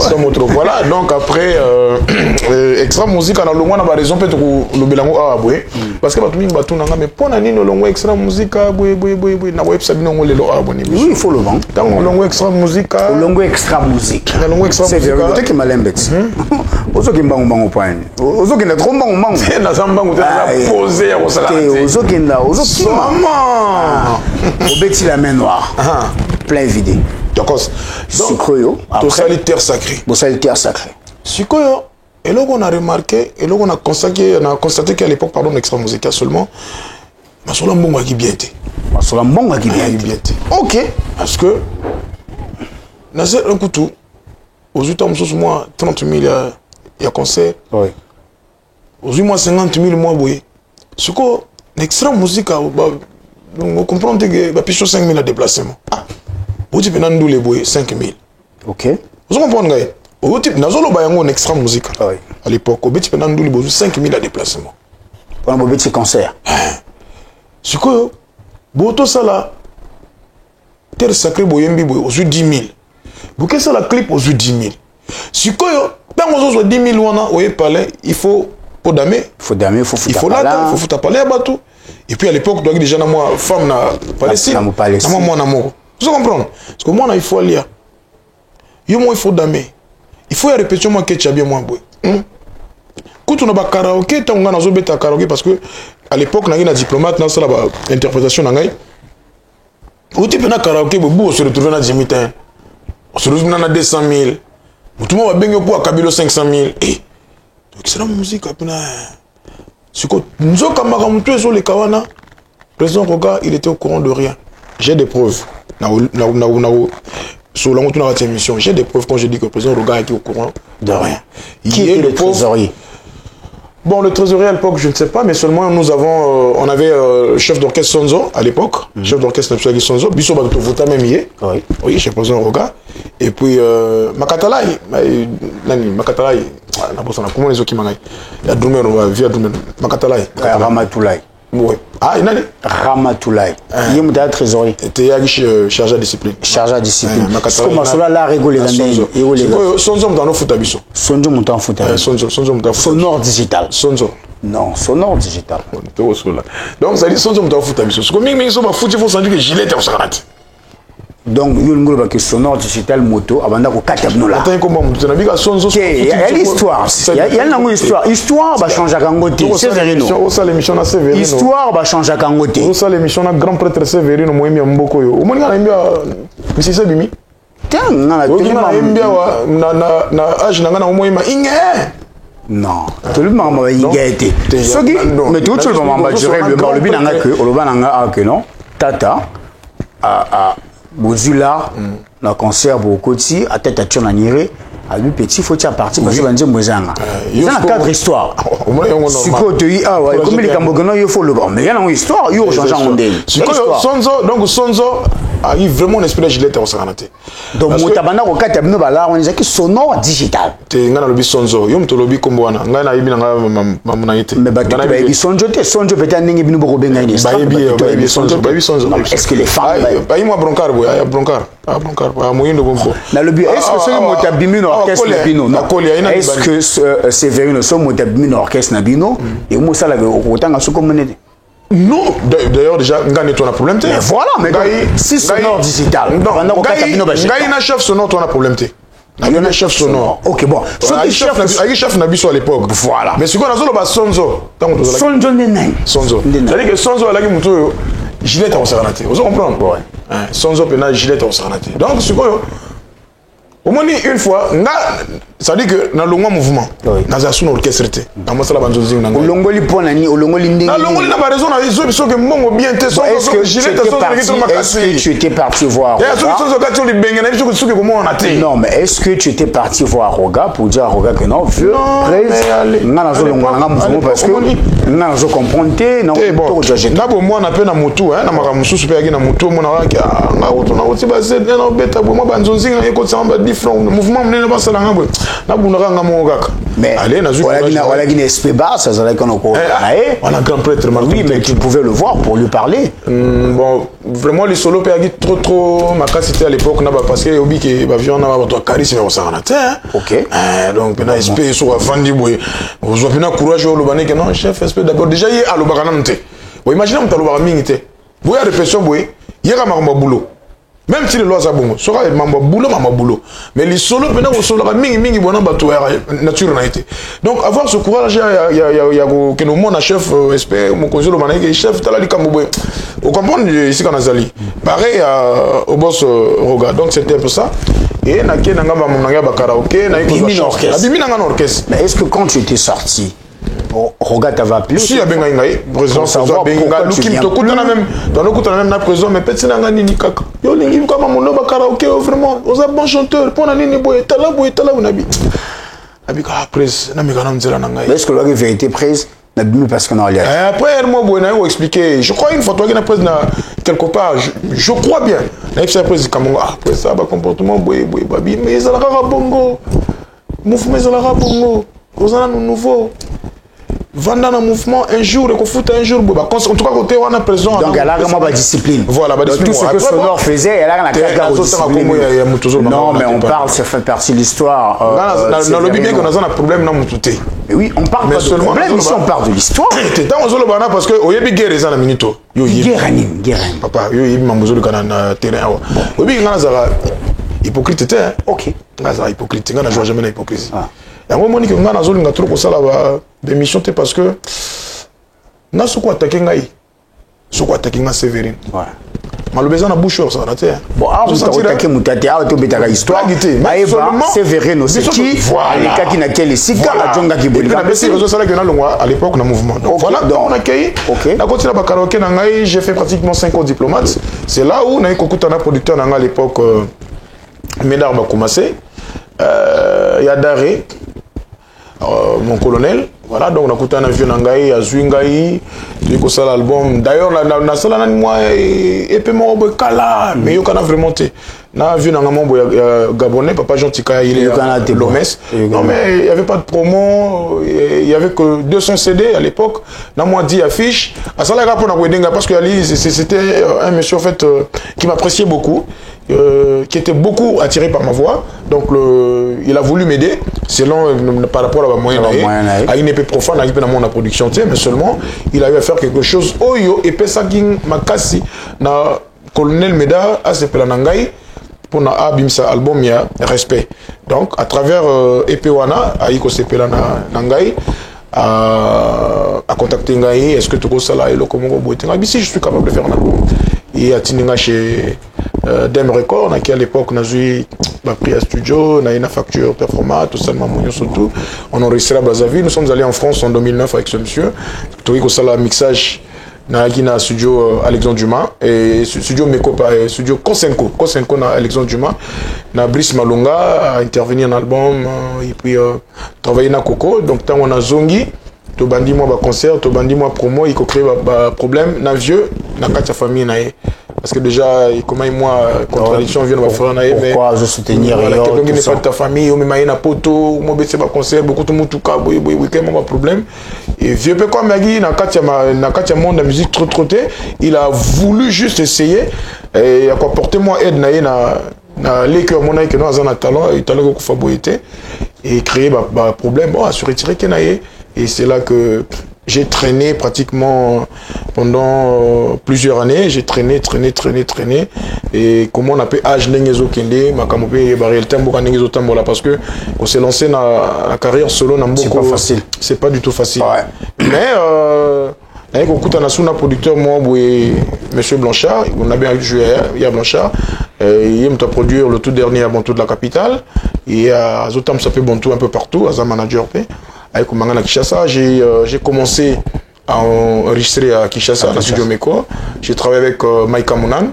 Voilà, donc après extra musique on a le moins la raison peut-être le belango parce que batumi batu nanga mais pona nino longo extra musique na website no ngole lo aboni. Oui, il faut le vendre. Tant longo extra musique. Longo extra musique. C'est vrai que malembet. Ozo kimbango bango point. Ozo kina trop bango bango. Na zambango ta poser ya kosala. Ozo kina ozo kima. Obeti la main noire. Plein vidé. Donc, Sikoyo, après terre sacrée. Terre sacrée. Sikoyo, et là on a remarqué, et là on a constaté qu'à l'époque, pardon, l'extra musical seulement, ma sola mbongo qui bien été. Ma sola mbongo qui bien été. Ok. Parce que, naze un couteau, aux 8 ans, moi 30 000 il y a concert. Oui. Aux 8 mois 50 000 mois, oui. Sikoyo, l'extra musical, on comprend que la pièce 5 000 à déplacement. Vous dites que les boys 5 000. Ok. Vous comprenez? Vous dites que nous avons un extra musique. À l'époque, vous dites que nous avons 5 000 à déplacement. Pour un petit concert. C'est que, vous ça là, terre sacrée, vous avez 10 000. Vous avez la clip, vous avez 10 000. C'est que, quand vous avez 10 000, vous avez parlé, il faut pour damer. Il faut damer, il faut foutre il faut parler à bateau. Et puis à l'époque, donc déjà, moi, femme, Palestine. Moi, vous comprenez? Parce que moi, il faut aller. Il faut damer. Il faut répéter moi que tu as bien moins beau. Quand on a karaoké, tu as un karaoké parce que à l'époque, on a un diplomate dans la interprétation. Où tu peux un karaoké, on se retrouve dans 10 000. On se retrouve dans 200 000. Tout le monde va bien pour Kabilo 500 000. C'est la musique. C'est que nous avons tous les Kawana. Le président Roga, il était au courant de rien. J'ai des preuves. Sur la émission, j'ai des preuves quand je dis que le président Roga était au courant de rien. Qui est le trésorier? Bon, le trésorier à l'époque, je ne sais pas, mais seulement nous avons, on avait chef d'orchestre Sonzo à l'époque, chef d'orchestre Sonzo, Bisso Batouvuta même hier, oui, chez le président Roga, et puis Makatalai, comment les autres qui m'en aillent, il y a Doumé, via Doumé, Makatalai. Ramatoulaye. Oui. Ah, il y en a Ramatoulaye. Il y a un trésorier. Tu es chargé de discipline. Chargé de discipline. Parce que Masola là rigole dans les. Sonzo dans nos foutabiso. Sonzo montant foutabiso. Sonzo montant sonore digital. Sonzo. Non, sonore digital. Donc ça dit Sonzo montant foutabiso. Ce que mimi so ba fouti faut sentir que gilet est au sagrati. Donc il y a une sonore digital moto abanda ko katabno là. Attends comment tu n'as pas Sonzo. Il y a l'histoire. Il y a une histoire. Histoire va changer à Kangote. Sévérino. On ça l'émission na Sévérino. Histoire va changer à Kangote. On ça l'émission na grand prêtre Sévérino moyemi mboko yo. O moni na mbia Monsieur Sebimi. Tiens, na âge na ngana moyema inge. Non, tout le monde m'a été. Ce qui mais tout le monde m'a duré le bien que non. Tata a Bozula na concert Bokoti à tête à Tchonanire lui petit faut tu parti parce que banze mozanga c'est un cadre histoire si quoi te y ah ouais comme les cambogono il faut le bon mais il y a une histoire il change en ndé Sonzo donc Sonzo a eu vraiment un esprit de gilet au Saranate donc mutabana ko kata bino bala on dit que sonore digital te ngana lobi Sonzo yo mto lobi kombo wana ngana yibi nga mamuna yite mais ba yibi Sonzo te Sonzo peut-être ndenge bino boko benga ni ba yibi Sonzo est-ce que les femmes ba yibi broncard boy ya broncard moyindo bombo na lobi est-ce que ce motabimi no orchestre na bino est-ce que c'est Sévérino so motabimi no orchestre na bino et mo sala ko tanga so comme nete. Non, d'ailleurs déjà ngani toi on a problème té. Mais voilà, mais si sonore digital. Non, ngani na chef sonore toi on a problème té. Il a un chef sonore. OK, bon. Il chef Nabiso à l'époque. Voilà. Mais ce qu'on a sur le Sonzo. Sonzo Nenai. Sonzo. C'est-à-dire que Sonzo a qui muto gilet au Saranate. Vous comprenez? Ouais. Sonzo pena gilet au Saranate. Donc ce qu'on au moins une fois, ça dit que dans le mouvement, dans un orchestre, dans le banzonzi, au longoli ponani, au longoli ndingi. Dans le longoli n'a pas raison, ils sont que mon bien te sont. Est-ce que tu étais parti voir? Non, mais est-ce que tu étais parti voir Roga pour dire à Roga que non, vieux, parce que non, je comprends non. Bon, d'abord moi on appelle na moto, hein, na maramusu super na moto, mon araki, na auto na auto basé, na beta, moi banzonzi na écoute ça mouvement menene pas ça là na bunaka ngamo kaka mais allez na voilà qui n'est pas ça là qu'on on a grand prêtre oui mais tu pouvais le voir pour lui parler bon vraiment les solos péagi trop ma capacité à l'époque na parce que obi que avion na ba to charisme au Saranate OK donc na esprit sur afandi boy vous avez na courage au lobane que non chef esprit d'abord déjà y a lobaka na mté vous imaginez mta lobaka mingi té boy a répétition boy yeka makamba boulot. Même si les lois sont bonnes, ça va mambo boulot. Mais les solos, maintenant, au solo, mingi bon bateau nature n'a été. Donc avoir ce courage, il y a que nous mon chef espère mon conseil le chef talali kamboubé. Vous comprenez ici quand Azali. Pareil au boss Roga. Donc c'était un peu ça. Et na ke nanga ba monanga ba karaoké na bimi orchestre. Mais est-ce que quand tu étais sorti Roga t'avait appelé si, il y a bien présent, ça va bien. Lukim te coûte même, dans le coûte même la présence, mais peut-être c'est nini kaka. Yo lingi comme mon nom karaoké vraiment, on a bon chanteur, pour nini boy, tala on a dit. Abika prise, na mika na mzela nanga. Est-ce que la vérité prise na bimi parce qu'on a allé. Après moi boy na expliquer, je crois une fois toi qui na prise na quelque part, je crois bien. Na prise comme après ça ba comportement boy babi, mais ça la bongo. Mouvement ça la bongo. Aux ans nouveau. Vendre un mouvement un jour et qu'on fout un jour en tout cas côté on a présent donc elle a vraiment la discipline voilà tout ce que Sonore faisait elle a la discipline non mais on parle ça fait partie de l'histoire dans le bien qu'on a un problème dans mutouté mais oui on parle pas de problème ici on parle de l'histoire c'est dans le bana parce que oyebi guerre les ana minito yo guerre papa yo yebi mambozo kana terrain oyebi ngana zara hypocrite était OK ngana hypocrite ngana joue jamais na hypocrisie yango moni que ngana zolinga trop ko sala ba démission te parce que na soko attaquer ngai soko attaquer nga Sévérine ouais malobeza na bouche ça na te bon a vous attaquer mutate a to betaka histoire mais seulement Sévérine c'est qui les cas qui na quel sika la jonga qui bolika mais c'est réseau ça là que na longwa à l'époque na mouvement donc voilà donc on accueil na continue ba karaoké na ngai j'ai fait pratiquement 5 ans diplomate c'est là où na ikokuta na producteur na nga à l'époque Médard ba commencé ya Daré mon colonel voilà donc on a coûté un avion nangai à Zwingai j'ai fait l'album d'ailleurs la salle nani moi et puis mon kala mais yo kana vraiment té na avion nangambo gabonais papa Gentika il est l'OMS non mais il y avait pas de promo il y avait que 200 CD à l'époque na moi 10 affiches à ça là pour na weddinga parce que c'était un monsieur en fait qui m'appréciait beaucoup qui était beaucoup attiré par ma voix donc il a voulu m'aider selon par rapport à ma moyenne à une épée profane à la production mais seulement il avait à faire quelque chose oyo et pesaking makasi na colonel Médard à ce pelanangai pour na abimsa album ya respect donc à travers épée wana aiko se pelana nangai à contacter ngai est-ce que tu ko sala et le comment boiter si je suis capable de faire un album et à tininga chez Dem Record qui à l'époque n'a eu pris à studio n'a une facture performante tout seulement surtout on a enregistré à Brazzaville nous sommes allés en France en 2009 avec ce monsieur tout ça la mixage na studio Alexandre Dumas et studio Meko studio Kosenko na Alexandre Dumas na Brice Malonga à intervenir dans l'album et puis travailler na Coco donc tant on a zongi to bandi moi ba concert to bandi moi promo il ko créer ba problème na vieux na katia famille na parce que déjà comment moi contradiction vient va faire na mais pourquoi je soutenir voilà quelqu'un qui n'est pas de ta famille ou même na poto moi c'est ba concert beaucoup de mutuka boy quand même problème et vieux peu comme Magui na katia monde la musique trop il a voulu juste essayer et à quoi porter moi aide na les cœurs mon que nous avons un talent et talent ko faboité et créer ba problème bon à se retirer kenaye et c'est là que j'ai traîné pratiquement pendant plusieurs années. J'ai traîné. Et comment on appelle âge n'engezo kende, makamopé barriel tembo n'engezo tembo là parce que on s'est lancé dans la carrière solo dans c'est pas facile. C'est pas du tout facile. Ouais. Mais avec beaucoup de producteur moi Monsieur Blanchard, on a bien joué hier Blanchard. Il m'a produit le tout dernier à Bantou de la capitale et à Zotam ça fait Bantou un peu partout, à un manager avec Mangana Kinshasa, j'ai commencé à enregistrer à Kinshasa, dans le studio Meko. J'ai travaillé avec Maïka Mounan,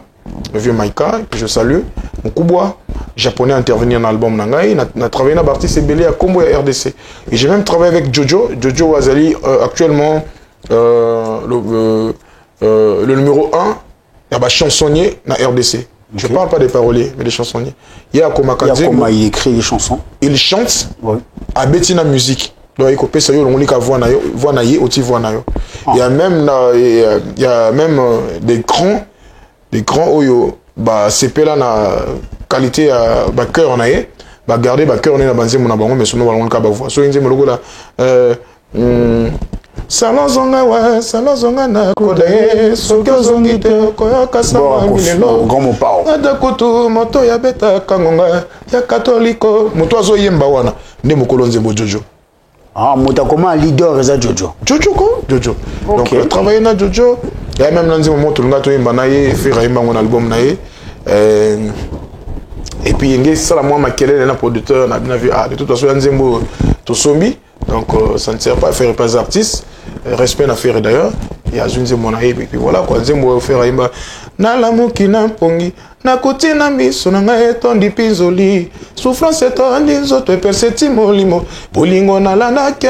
le vieux Maïka, que je salue. Mukubwa, japonais, intervenir dans l'album Nangai. On a travaillé dans l'artiste Ebélé à Combo et RDC. Et j'ai même travaillé avec Jojo Wazali, actuellement le numéro 1, il y a chansonnier dans RDC. Je ne parle pas des paroliers, mais des chansonniers. Il y a Komakadze. Il écrit des chansons. Il chante à Bettina Musique. Donc il copie ça yo on lit qu'à voix naïe aussi voix naïe. Il y a même des grands oyo bah CP là na qualité bah cœur naïe bah garder bah cœur na banze mon bango mais sono balon ka ba voix so inze mologo là salon zonga na kodaye soki zongi te koyoka sama milelo gomo pao ada kutu moto ya beta kangonga ya katoliko moto azo yemba wana nde mokolo nzembo Jojo. Ah, Mota comment un leader est Jojo? Jojo. Okay. Donc travailler na Jojo, il y a même dans un moment tout le monde a naé faire un album naé. Et puis il y a ça la moi maquiller na producteur na bien vu de toute façon Nzembo to sombi donc ça ne sert pas à faire pas artiste respect na faire d'ailleurs il y a une Nzembo naé et puis voilà quoi Nzembo faire imba na la mukina pongi na kutina miso na ngai tondi pinzoli souffrance tondi nzoto perseti molimo bolingo na landake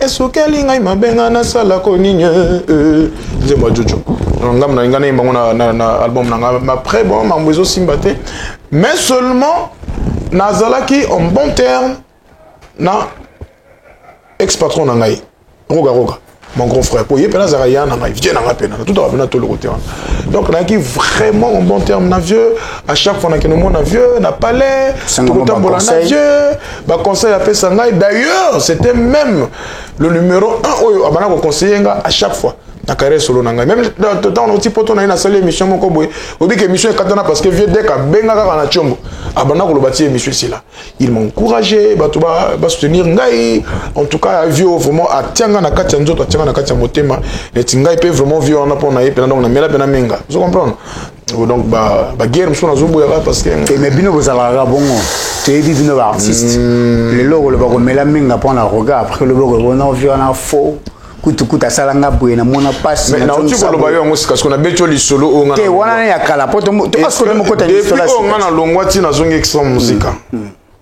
esukeli ngai mabenga na sala ko ninye Nzembo Jojo ngam na ngana imbango na album na après bon mambezo simbate mais seulement nazalaki en bon terme na ex patron na ngai roga mon grand frère pour y peine Zaraïa na vieux na peine tout à fait tout le côté donc on a qui vraiment en bon terme na vieux à chaque fois on a que nous na vieux na palais tout le temps na vieux ba conseil a fait ça d'ailleurs c'était même le numéro 1 oyo abana ko conseiller à chaque fois na carrière solo na ngai même dans notre poto na ina salle émission moko boy obi que émission katana parce que vieux dès ka benga ka na chombo abana ko lobati émission ici là il m'a encouragé ba to ba soutenir ngai en tout cas vieux vraiment atianga na katia nzoto atianga na katia motema et ngai peut vraiment vieux on a pour na ye donc na mela pena menga vous comprenez donc ba guerre mso na zobo ya parce que mais bino bozala bongo tu es bino artiste le logo le ba ko mela menga pour na roga après le logo on a vu on a faux kutukuta salanga boye na mona passe mais na tu ko loba yo ngos parce qu'on a beto li solo o ngana te wana ya kala poto to asko mo kota ni solo o ngana longwati na zongi extra musique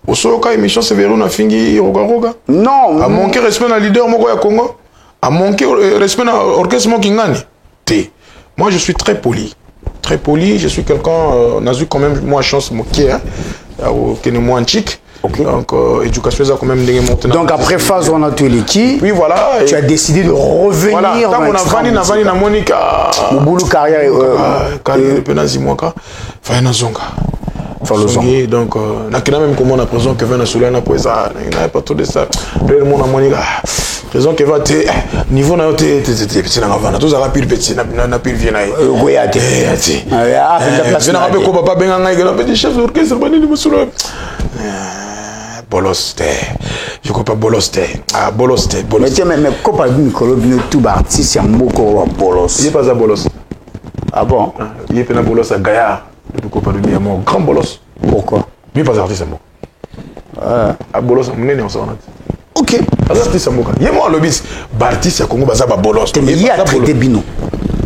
o solo ka émission Severino na fingi roga non a manqué respect na leader moko ya Congo a manqué respect na orchestre mo kingani te moi je suis très poli je suis quelqu'un n'a eu quand même moi chance mo qui hein que ne moi chic. Okay. Donc, éducation, ça quand même monté. Donc, après phase, on a tout l'équipe. Oui, voilà. Tu as décidé de revenir. Voilà. Tant qu'on a vanni na Monica. Au boulot carrière. Carrière de Penazi Mwaka. Fayana Zonga. Donc, on a même comment on a présent que Vena Soulana pour ça. Il n'y a pas tout de ça. Le monde a Monica. Raison que va te niveau na te petit na vana. Tous à pile petit na pile viena. Oui, à te. Ah, je n'ai pas ko papa benga ngai que petit chef d'orchestre bani de Moussoula. Boloste. Je crois pas Boloste. Ah, Boloste. Mais tiens, mais comment Nicolo Bino tout artiste en beaucoup Bolos. Il n'est pas à Bolos. Ah bon? Il est pas à Bolos à Gaillard. Du coup, pas de bien mon grand Bolos. Pourquoi? Il n'est pas artiste à moi. À Bolos, on est en son. Ok. Artiste à moi. Il est moi le bis. Bartiste à Congo, Baza Bolos. Mais il y a traité Bino.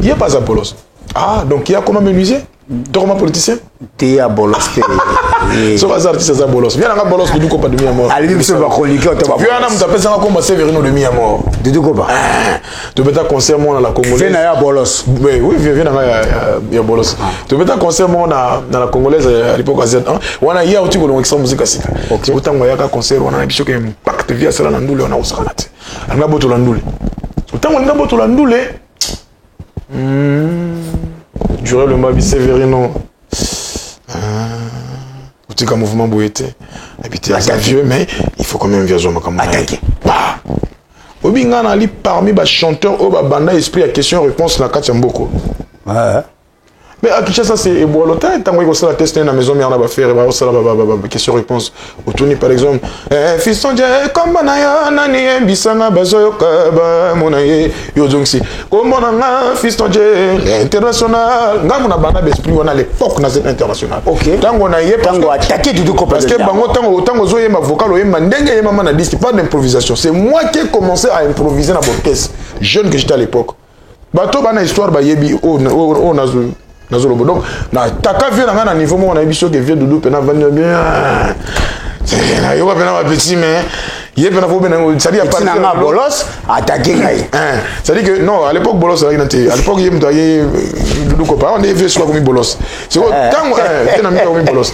Il Il n'y a pas à bolos. Ah, donc il y a comment menuisier? Comment politicien? T'es à bolos. Sauf à artiste, c'est à bolos. Viens à bolos de Duko pas de mi-amour. Allez, même si on va chroniquer, on va voir. Viens à nous taper ça comme Séverino de mi-amour. De Duko pas. Tu peux t'accorder concert moi dans la Congolaise. Viens à bolos. Oui, viens à bolos. Tu peux t'accorder concert moi dans la Congolaise à l'époque à Z1. On a hier aussi qu'on extra musique asika. Ok. Autant moi y a un concert, on a un bichot qui impact via cela dans l'andoule, on a aussi raté. On a boto l'andoule. Autant on a boto l'andoule. Durer le Mabi Séverino. Un mouvement boété. Habité à vieux, mais il faut quand même viager comme attaquer. Obinga nali parmi les chanteurs au banda esprit à question-réponse na Katiamboko. Ouais. Mais à Kinshasa c'est Eboalotin, tant qu'on a testé dans la maison, mais on a fait question-réponse. Au tourné par exemple, fiston Dieu, comme Banaya, Nani, Bissanga, Bazoyoka, Monaye, Yodongsi. Comme on a fiston Dieu, international, on a banda d'esprit, on a l'époque dans cette internationale. Ok. Tant qu'on a yé, tango attaqué du coup parce que autant aux yé ma vocal, oyé ma dengue yé maman a dit, c'est pas d'improvisation. C'est moi qui ai commencé à improviser dans l'orchestre, jeune que j'étais à l'époque. Bateau bana histoire ba yebi o nazo. Donc, na taka vient à un niveau où on a vu que vient de nous, pena venir bien. Il y a pas petit, mais il y a pas de ça dit à partir de bolos attaquer. C'est-à-dire que non, à l'époque bolos à l'époque il me doyait du copain, on devait soit comme bolos. C'est quand on a mis comme bolos.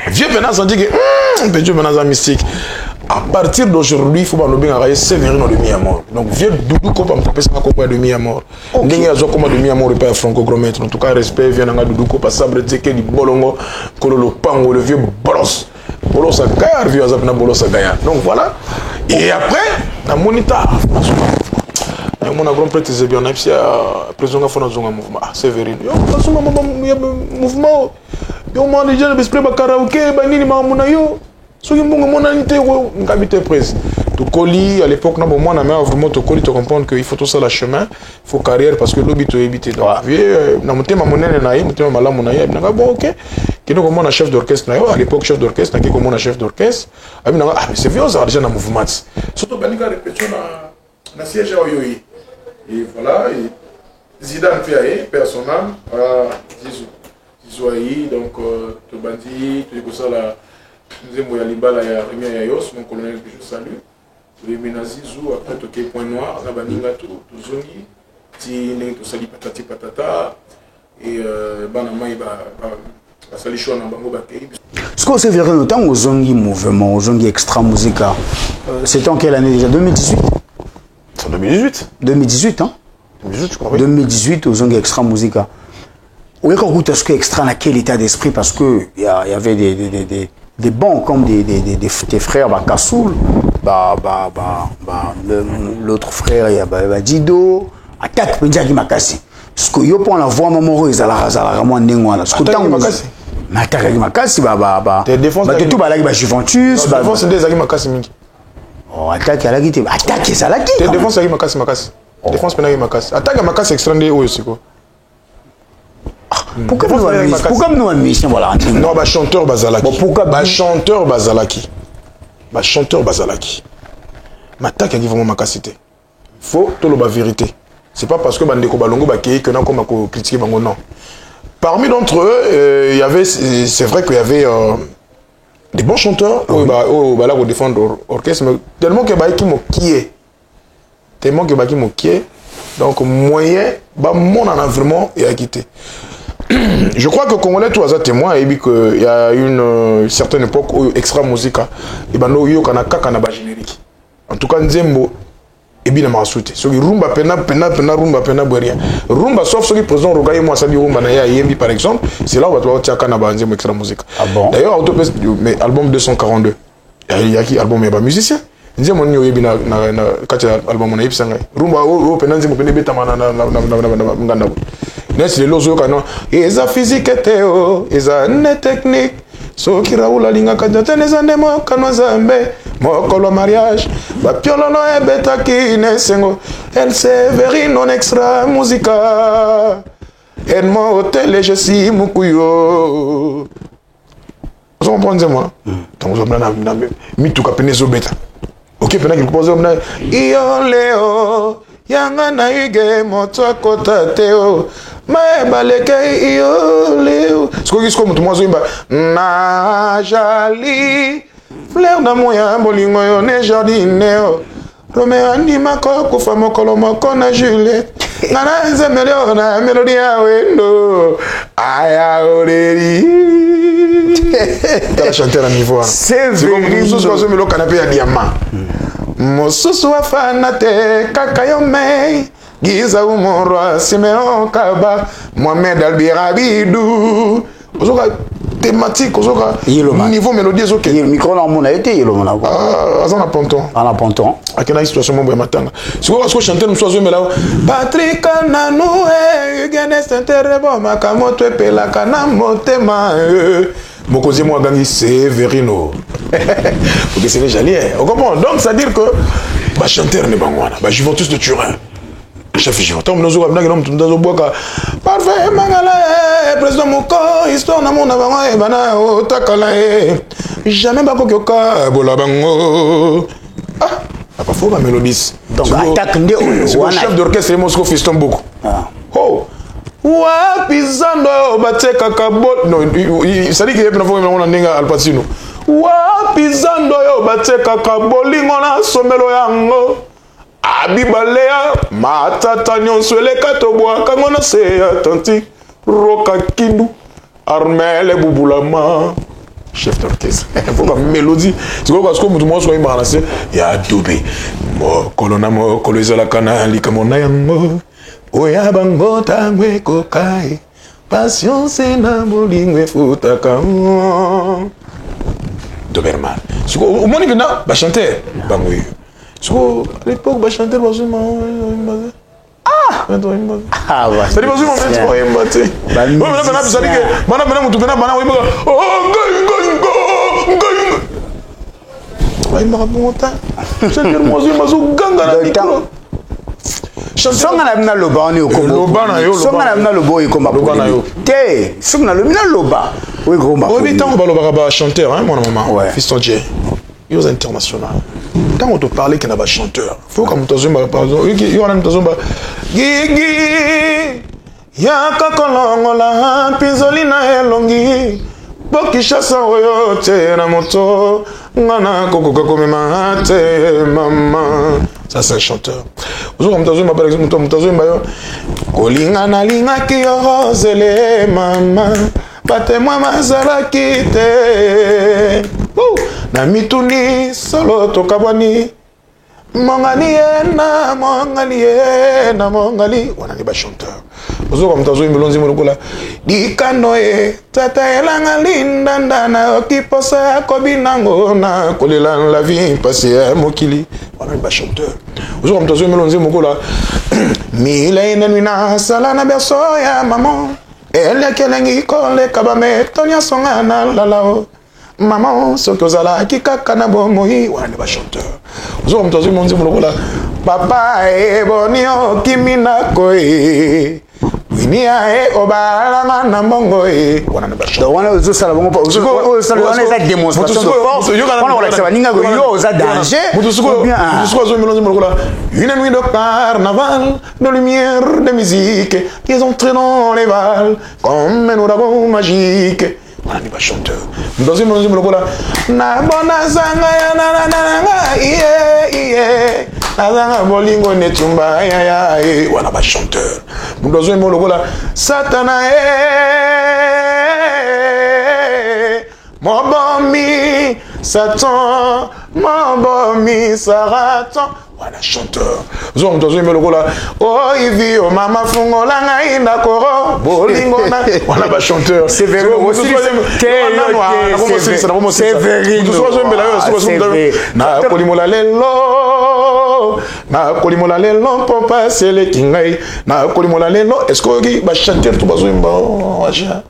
Vieux pena ça dit que Dieu maintenant mystique. À partir d'aujourd'hui, il faut que nous ayons Séverino de mi-amour. Donc, vieux Doudou Kopa, je pense que de mi-amour. Nous avons de mi-amour et pas franco-gromètre. En tout cas, respect, vient dans Doudou Kopa, sabre teke, di bolongo, kololo pango, le vieux bolos. Bolos à Gaillard, vieux Azapna bolos à Gaillard. Donc, voilà. Et après, la monita. Mon grand prêtre, c'est bien, on a fait un président qui a fait un mouvement. Séverino. Il y a un mouvement. Il y a un déjà l'esprit de karaoké, il y a un ce qui est mon habité prise. Tokoli, à l'époque, non, moi, on a vraiment Tokoli, tu comprends qu'il faut tout ça le chemin, il faut carrière parce que l'objet est évité. Donc, dans mon thème, mon bon, ok. Qui nous commande un chef d'orchestre, à l'époque, chef d'orchestre, qui commande un chef d'orchestre. Ah, mais c'est vieux, ça a déjà un mouvement. Surtout, il y a une répétition dans le siège à Oyoyi. Et voilà, Zidane fait père son âme, Zizou Aïe, donc, tu bandit, tu dis que ça là. Nous avons Libala et Rémi Ayos, mon colonel que je salue. Les Ménazizou, après Toké Point Noir, Nabaninga, Tuzongi, Tine, Tosali Patati Patata, et Banama, Basalichon, Bango Bakei. Ce qu'on s'est vu autant au Zongi Mouvement, au Zongi Extra Musica, c'était en quelle année déjà? 2018? C'est en 2018. 2018, hein? 2018, je crois. Oui. 2018 au Zongi Extra Musica. Où est-ce que Extra n'a quel état d'esprit? Parce qu'il y avait des bons comme des frères Kassoul, l'autre frère, il y a Dido, attaque Pendjaki Makassi. Ce que yo pour la voix maman ils la vraiment ndengwana. Ce que tant Makassi. Mais attaque Makassi tes défenses tout la Juventus, défense des Zaki Makassi mingi. Oh attaque la qui attaque ça la qui. Tes défense Zaki Makassi. Défense Pendjaki Makassi. Attaque Makassi extrêmement haut aussi quoi. Pourquoi nous avons mis voilà non bah chanteur bazalaki bah chanteur bazalaki m'attaque qui vraiment ma capacité faut tout le vérité c'est pas parce que bandeko balongo bakei que non comme à critiquer bango non parmi d'entre eux il y avait c'est vrai qu'il y avait des bons chanteurs là pour défendre orchestre mais tellement que baki mokié donc moyen bah mon en a vraiment et a quitté. Je crois que Congolais tous les témoins et qu'il y a une certaine époque où Extra Musica et ben nous y a générique. En tout cas Nzembo et bien m'a souhaité. Ce qui rumba pena rien. Rumba sauf ce qui présente regarder moi ça dit rumba na yembi par exemple, c'est là où tu vas tirer kana Nzembo Extra Musica. Ah bon? D'ailleurs mais album 242. Il y a qui album et musicien. Nzembo nyo yebi na kacha album na yipsanga. Rumba o pena Nzembo pena beta na nganda. N'est-ce les lozo canon et ça physique théo et ça net technique so qui raoula linga kadjate les anemo kanozambe mokolo mariage ba piolono e beta ki nesengo elle Séverino non extra musica en mo hotel je suis mukuyo on prend moi donc on na mi tout ka penezo beta ok pena qui pose on yo leo yanga na ige moto akota teo mae baleke iyo leo sikoki siko mutu mwazo imba na jali fleur d'amour ya bolingo yo ne jardineo Romeo andimako kufa mokolo moko na Juliette ngana nzemele na melodi ya wendo aya oreri tala chanter à niveau c'est comme mususu wazo melo canapé ya diamant mususu afana te kaka yo mei giza umorwa Simeon Kaba Mohamed Albirabidou ozoka thématique ozoka niveau mélodie ozoka micro na mona été yelo mona azana ponton ana ponton akena situation mambo ya matanga siko chanter mususu wazo mela Patrick Nanou Eugène Saint-Terebo makamoto epela kana motema Mokozi moi gangi Severino pour que c'est les jalliers on comprend donc ça veut dire que bah chanteur ne bangwana bah Juventus de Turin chef Juventus on nous a bien que nous dans boka parfait mangala président moko histoire na mona bango e bana o takala jamais ba kokoka bola bango ah pas faux ba mélodie donc attaque ndé o chef d'orchestre Moscow Fiston beaucoup oh wapizando bateka kabot no sadiki yepe na fo na ndinga Al Pacino wapizando yo bateka kabolingo na somelo yango abibalea matata nyonso eleka tobwaka ngo na se atlantique roka kindu armele bubulama chef d'orchestre faut ba mélodie c'est quoi parce que mutu mo so imba na se ya dobe mo kolona mo kolezala kana likamona yango oya bango tangwe kokai patience na bolingo futaka Doberman siko au monde vena ba chanter bango siko à l'époque ba chanter bazuma ah ouais ça dit bazuma maintenant imbate bana bisali ke bana mutu vena bana wimba oh ngai ay marabonta chanter bazuma zo ganga na micro songa na bina loba on est loba na yo songa na bina loba o komba loba na yo te songa na bina loba o komba o bitan ba loba ba chanteur hein mon maman Fiston J yo international quand on te parle qu'il y a ba chanteur faut comme tozomba par exemple yo na tozomba gigi ya kakolongola pinzoli na elongi Bokishasa oyo te na moto ngana kokoka komema te mama ça c'est un chanteur aujourd'hui on me par exemple on me kolinga na linga ki rosele mama bate moi mazala kite na mituni solo tokabani mongani na mongali wana ni ba chanteur ozo comme tazo milonzi molokola dikano tata elanga linda ndana okiposa kobinango na kolela la vie passé mokili wana ni ba chanteur ozo comme tazo milonzi molokola mila inenwina sala na berso ya maman elle kelengi kole kabame tonya songa na lalao maman soki ozalaki kaka na bomoi wana ni ba chanteur ozo comme tazo milonzi molokola papa eboni okimi nako Winia obalanga na mbongo wana na basha donc wana ozo sala bongo ozo sala wana eza démonstration de force wana wala sala ninga go yo oza danger mutusuko zo milonzi molokola une nuit de carnaval de lumière de musique qui est entrée dans les balles comme un ouragan magique wana ni ba chanteur ndozi milonzi molokola na bona zanga ya na iye azanga bolingo netumba ya wana ba chanteur mundozo molokola satana mobomi satan mobomi saratan wana chanteur zo mundozo molokola oh ivi o mama fungola ngai na koro bolingo na wana ba chanteur c'est vrai aussi c'est vrai na kolimola lelo na kolimola lelo pompa sele kingai na kolimola lelo est-ce que ba chanteur tout bazomba acha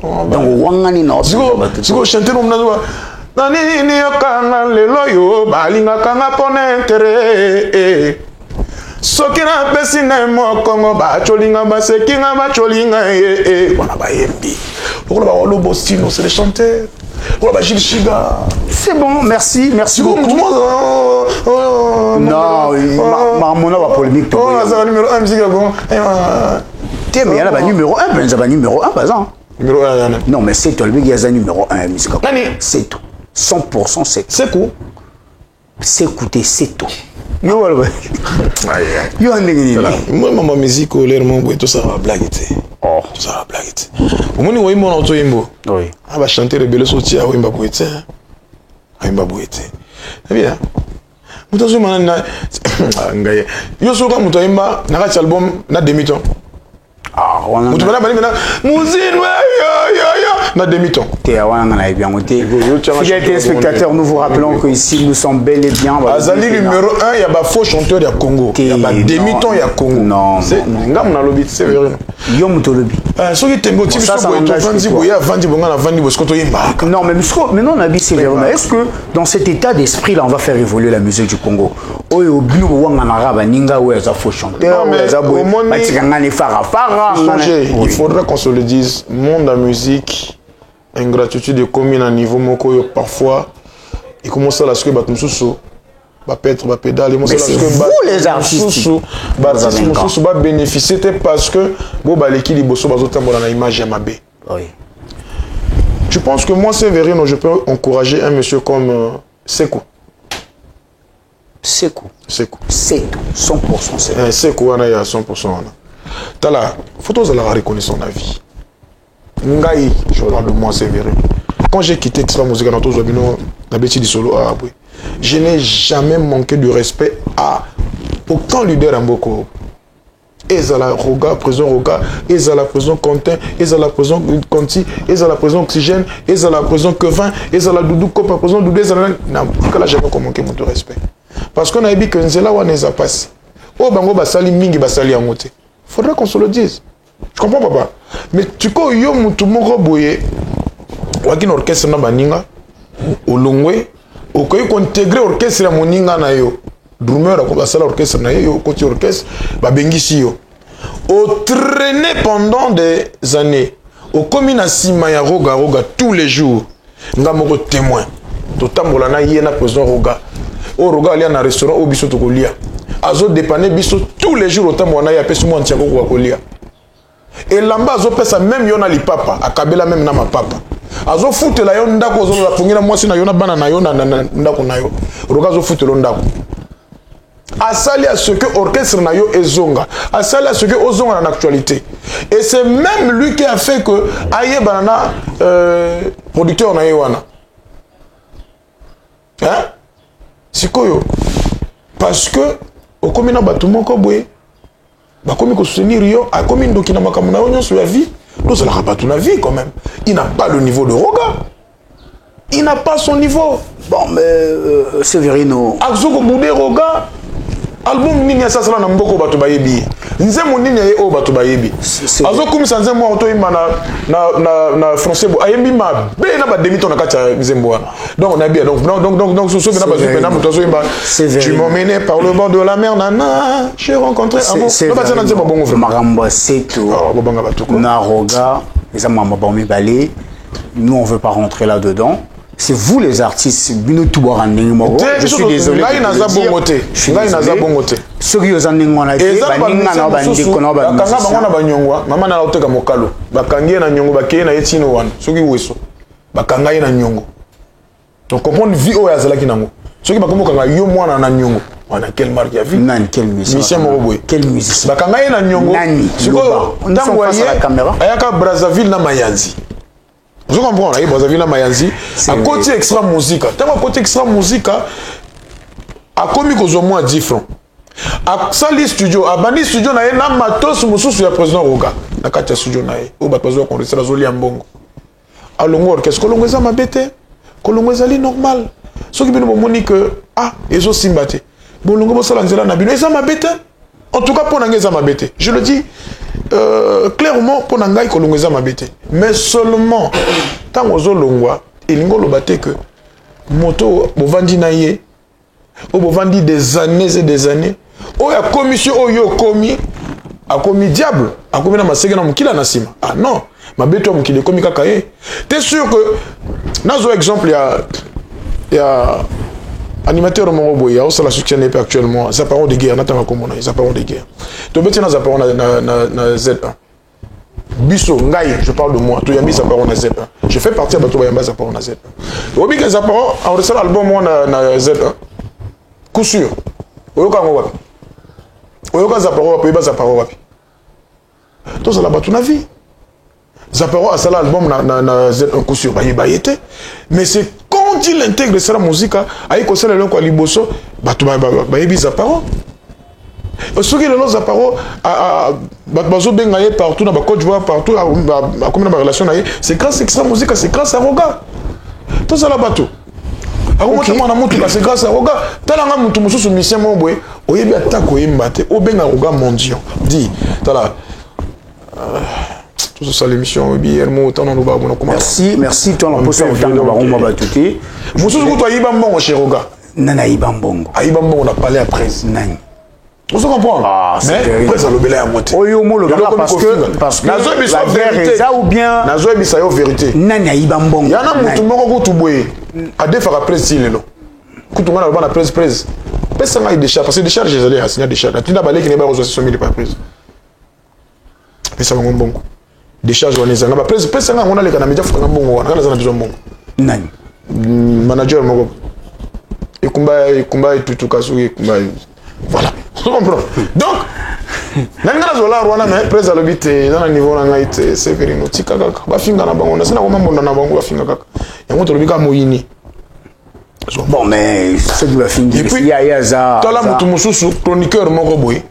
donc wangani na siko chanteur on nazo nani ni okanga lelo yo balinga kanga pona intérêt soki na pesi na mokongo bacholinga basekinga bacholinga wana bayembi lokola bawalobo sino c'est les chanteurs lokola Gilles Chiga c'est bon merci beaucoup non mon nom va polémique. Oh, ça numéro 1 musique Congo. Tiens, mais il y a numéro 1, mais il y a numéro 1 par exemple. Numéro 1 non, mais c'est toi, il y a un numéro 1 musique. C'est tout. 100% c'est tout. C'est quoi? C'est écouter, c'est tout. Yo voilà. Yo andengini. Moi ma musique au l'air mon tout ça va blague. Oh, tout ça va blague. Au moins oui mon auto imbo. Oui. Ah va chanter rebelle sorti à Wimba Boete. Wimba Boete. C'est bien. Muto mana ngaye. Yo soka muto imba na ka album na demi-ton. Ah, on a. Muto bana bana muzine yo na demi-ton. T'es on a bien noté. Fidèles téléspectateurs, nous vous rappelons que ici nous sommes bel et bien. Azali numéro 1, il y a ba faux chanteur de Congo. Il y a ba demi-ton ya Congo. Non. C'est ngam na lobby, c'est vrai. Yo muto lobby. So qui tembo ti biso boy to vandi boya vandi bonga na vandi bosko to yemba. Non, mais maintenant on a dit c'est vrai. Est-ce que dans cet état d'esprit là on va faire évoluer la musique du Congo? Oyo bino wanga na raba ninga ou za faux chanteur, za boy. Il faudra qu'on se le dise, monde de la musique, ingratitude est commune à niveau moko parfois il commence à la suivre batmususu ba peut-être ba pédale mais c'est vous les artistes ba bénéficier parce que bo baleki liboso bazotambola na image ya mabe. Oui. Je pense que moi Sévérino je peux encourager un monsieur comme Sekou. Sekou. Sekou. C'est tout. 100% c'est. Sekou on a 100%. Tala, faut tous la reconnaître son avis. Ngai, je parle de moi Sévérino. Quand j'ai quitté Extra Musica dans tous les d'habitude solo à Aboué, je n'ai jamais manqué de respect à aucun leader en Boko. Ezala Roga, prison Roga, Ezala prison Quentin, Ezala prison Conti, Ezala prison Oxygène, Ezala prison Kevin, Ezala Doudou Kopa, prison Doudou, Ezala. Non, pourquoi là jamais manqué mon respect? Parce qu'on a dit que Nzela wa neza passe. Oh bango basali mingi basali en moté. Faudrait qu'on se le dise. Je comprends papa. Mais tu connais yo mutu moko boye. Wakin orchestre na baninga. Olongwe. Okoyi intégrer orchestre ya moninga na yo. Drummer ko basala orchestre na yo côté orchestre ba bengisi yo. Au traîner pendant des années. Au commune sima ya Roga tous les jours. Nga moko témoin. Totambola na yena président Roga. O Roga ali na restaurant o biso to kolia. Azo dépanner biso tous les jours autant mona ya pesu mo ntiako ko kolia. Et lamba azo pesa même yona li papa akabela même na ma papa. Azo futela yo ndako zo la pongina mwasi na yona bana na yona ndako na yo. Roga azo futela ndako. Asali à ce que orchestre na yo ezonga. Asali à ce que ozonga na actualité. Et c'est même lui qui a fait que aye banana producteur na yewana. Hein? Sikoyo. Parce que au commune batumo ko boye ba komi ko soutenir yo a komi ndoki na makamuna onyo sur la vie donc ça la rapatu na vie quand même il n'a pas le niveau de Roga il n'a pas son niveau bon mais Sévérino azoko boudé Roga album nini ya sasa na mboko bato bayebi nze monini ye o bato bayebi azoko kumisa nze mo auto imba na français bo ayembi ma be na ba demi-ton na kati ya nzembo wana donc on a bien donc so na ba zupe na moto zo imba tu m'emmènes par le bord de la mer nana j'ai rencontré amour no ba tsana nzembo bongo makambo c'est tout bobanga bato ko na Roga les amama ba mi balé nous on veut pas rentrer là dedans. C'est vous les artistes, je suis désolé. Ceux qui ont donc comprendre vie au yazalaki nango. Ceux qui bakanga yo mwana na nyongo. Wana quelle marque ya vie? Nan quelle musique? Michel Moroboy. Quelle musique? Bakanga na nyongo. Siko ntango ayaka Brazzaville na Mayanzi. Je comprends, là, Brazzaville, Mayanzi, à côté extra musique. Tant à côté extra musique, à commis qu'aux moins 10 francs. À Sali Studio, à Bani Studio, na na matos mususu sur le président Roga. Na katia studio na e, o ba président qu'on reste la zoli ambongo. À l'ongor, qu'est-ce que l'on a ma bête? Que l'on a normal. Ce qui me moni que ah, et zo simbate. Bon l'ongo bo sala nzela na bino, ça ma bête. En tout cas pour n'angeza ma bête. Je le dis clairement pour n'angai que l'on a ma bête. Mais seulement tant aux olongwa, il ngo lobate que moto bovandi na ye, o bovandi des années et des années. O ya commission o yo komi a commis diable, a commis na masege na mukila na sima. Ah non, ma bête o mukile komi kaka ye. T'es sûr que nazo exemple il y a animateur mon boy ya osala soutien épée actuellement Zapparon de guerre natanga komona Zapparon de guerre to beti na Zapparon na Z1 biso ngai je parle de moi to yambi Zapparon na Z1 je fais partie de bato yamba Zapparon na Z1 to bi que Zapparon a reçu l'album na Z1 coup sûr oyoka ngo wapi oyoka Zapparon wapi ba Zapparon wapi to ça la bato na vie Zapparon a sala album na Z1 coup sûr ba yete mais c'est quand il intègre ça la musique ayi ko sala lonko liboso bato ba yebi Zapparon ce qui est le Zapparon bazo benga partout dans Côte d'Ivoire partout à comme dans relation c'est grâce à cette musique c'est grâce à Roga tout ça la bateau c'est grâce à Roga talanga mutu mususu mission mo boy oyebi atako yembate o benga Roga mondial dit tala tout ça l'émission Hermo tant on va comment merci toi on peut ça autant on va on va tuer mususu ko to yiba mbongo chez Roga nana yiba mbongo on a parlé après nani on se comprend. Ah, c'est après ça le belé à moitié. Oyo mo le parce que la vérité ça ou bien nazo ebisa yo vérité. Nani ayiba mbongo. Yana mutu moko ko tuboye. A defara presse lelo. Kutunga na ba na presse. Pesa ngai décharge parce que décharge les allez à signer décharge. Atinda balé qui ne ba reçoit 600 000 par prise. Pesa ngo mbongo. Décharge wana zanga ba presse ngai ngona le kana media fuka mbongo wana kana zana bizo mbongo. Nani? Manager moko. Ekumba tutu kasu ekumba. Voilà. Tu comprends? Donc, nanga zola rwana mais presa le bite dans le niveau nanga ite Severino tika kaka ba finga na bango na sina ko mambo na bango ba finga kaka. Yango to lobika moyini. Bon mais c'est de la finga. Il y a ça. Tala mutu mususu chroniqueur moko boy.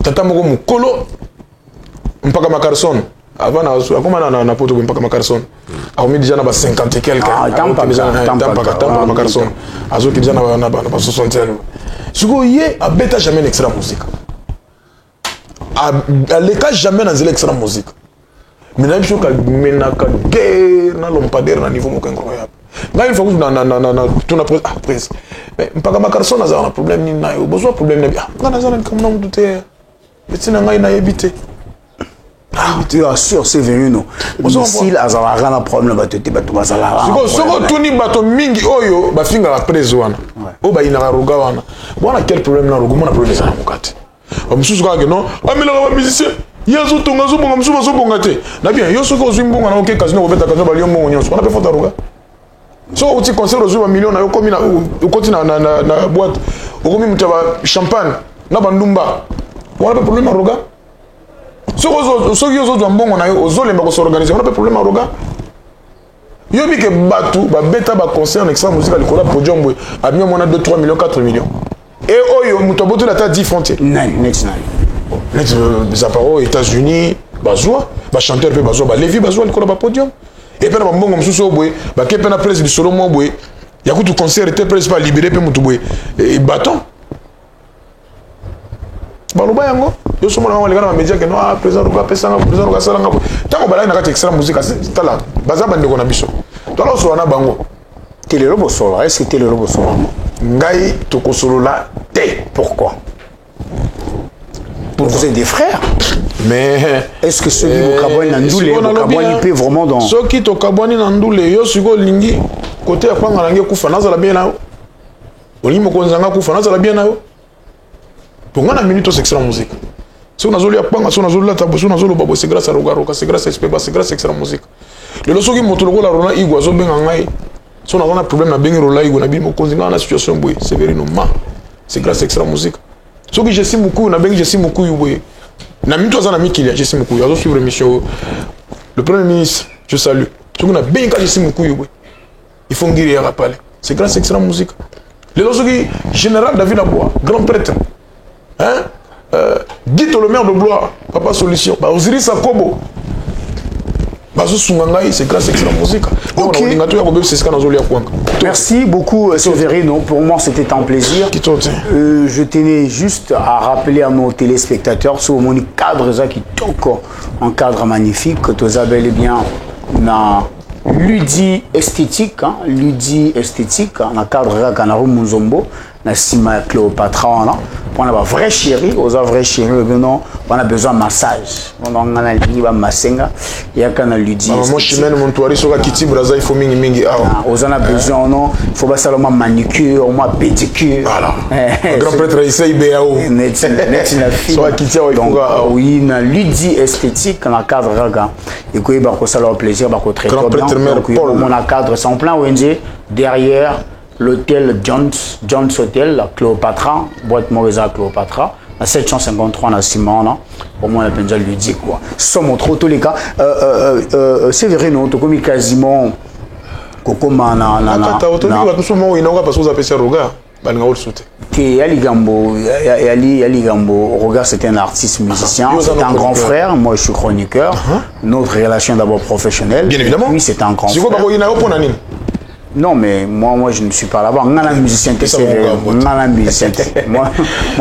Tata moko mukolo mpaka makarson. Avant na poto mpaka makarson. A mis déjà na ba 50 et quelques. Tampa makarson. Azo ki déjà na ba 60. Sugo yé a bêta jamais l'extra musique. A l'état jamais dans l'extra musique. Mais là il faut que menaka guerre na lompader na niveau moko incroyable. Là il faut que na tout na prise. Mais mpaka makarson na za un problème ni na yo. Besoin problème na na za na comme non douter. Betina ngai na yebité. Tu es sûr c'est venu non. Missile azala na problème ba tete ba to bazala. Soko tuni bato mingi oyo ba finga la presse wana. O ba ina Roga wana. Bona quel problème na Roga mona problème ça na mukate. Ba mususu ka non, amela ba musicien. Yazo tonga zo bonga mususu zo bonga te. Na bien yo soko zo mbonga na oke casino obeta casino ba liombo nyonso. On a fait faute à Roga. So uti concert zo ba million na yo komi na o koti na boîte. O komi mutaba champagne na bandumba. On a pas problème à Roga. Ceux qui ont un bon on a s'organiser, on a pas de problème à Roga. Yo bi que batu ba beta ba concert extra musique à l'école podium a bien on a 2 3 millions 4 millions. Et oyo mutoboto la ta 10 frontières. Next. Zapparon États-Unis, bazoa, ba chanteur pe bazoa, ba Levi bazoa l'école ba podium. Et puis na ba mbongo msusu boy, ba ke pe na presse du solo mo boy. Ya kutu concert était presse pas libéré pe mutu boy. Et bâton. Baloba yango yo somo na ngala na media ke no président Roga pesanga président Roga sala ngako tango balai na kati extra musique tala baza bandeko na biso to la so na bango télé robo solo est-ce que télé robo solo ngai to ko solo la té pourquoi vous êtes des frères mais est-ce que ceux qui vous kabouani nandoule kabouani peut vraiment dans ceux qui to kabouani nandoule yo siko lingi côté ya kwanga nange kufa nazala bien na olimo konzanga kufa nazala bien na yo pour moi, la minute, c'est extra musique. Si on a zolu apanga, si on a zolu la tabo, si on a zolu babo, c'est grâce à Roga, c'est grâce à Speba, c'est grâce à extra musique. Le loso qui monte le rôle à Rona Igua, zo ben angai. Si on a un problème, na ben Rola Igua, na bin mo konzinga na situation boy, c'est very normal. C'est grâce à extra musique. So qui j'estime beaucoup, na ben j'estime beaucoup boy. Na minute azana mikilia, j'estime beaucoup. Azo suivre l'émission. Le premier ministre, je salue. So qu'on a ben ka j'estime beaucoup boy. Il faut ngiri rappeler. C'est grâce à extra musique. Le loso qui général David Aboua, grand prêtre. Hein? Guy Tolomère de Blois, Papa Solution, Osiris Akobo, c'est grâce à la musique. Merci beaucoup, Severino. Pour moi, c'était un plaisir. Je tenais juste à rappeler à nos téléspectateurs sur mon cadre qui toque un cadre magnifique que tu as bel et bien na ludi esthétique, ludi esthétique, na cadre Kanaru Muzombo. na sima Cléopâtre on a vrai chéri aux vrai chéri non on a besoin de massage on a ligne ba masenga ya kana ludi moi chimène mon toari soka kiti braza il faut mingi aux on a besoin non il faut pas seulement manicure au moins pédicure voilà grand prêtre essaye béao net na fille soka kiti donc oui na ludi esthétique dans cadre raga et quoi ba ko sala plaisir ba ko traiter grand prêtre mère Paul mon cadre sans plan ONG derrière l'hôtel John's Hotel, la Cléopâtre, boîte Moreza Cléopâtre, à 753 dans Simon, au moins la Penja lui dit quoi. Somme trop tous les cas. C'est vrai, non, tu comme quasiment. Kokoma na. T'as autorisé tout ce moment où il n'a pas parce que vous appelez ça Roga. Ali Gambo, Roga, c'est un artiste musicien, c'est un grand frère. Moi, je suis chroniqueur. Notre relation d'abord professionnelle. Bien évidemment. Oui, c'est un grand frère. Non, mais moi, je ne suis pas là-bas. Moi,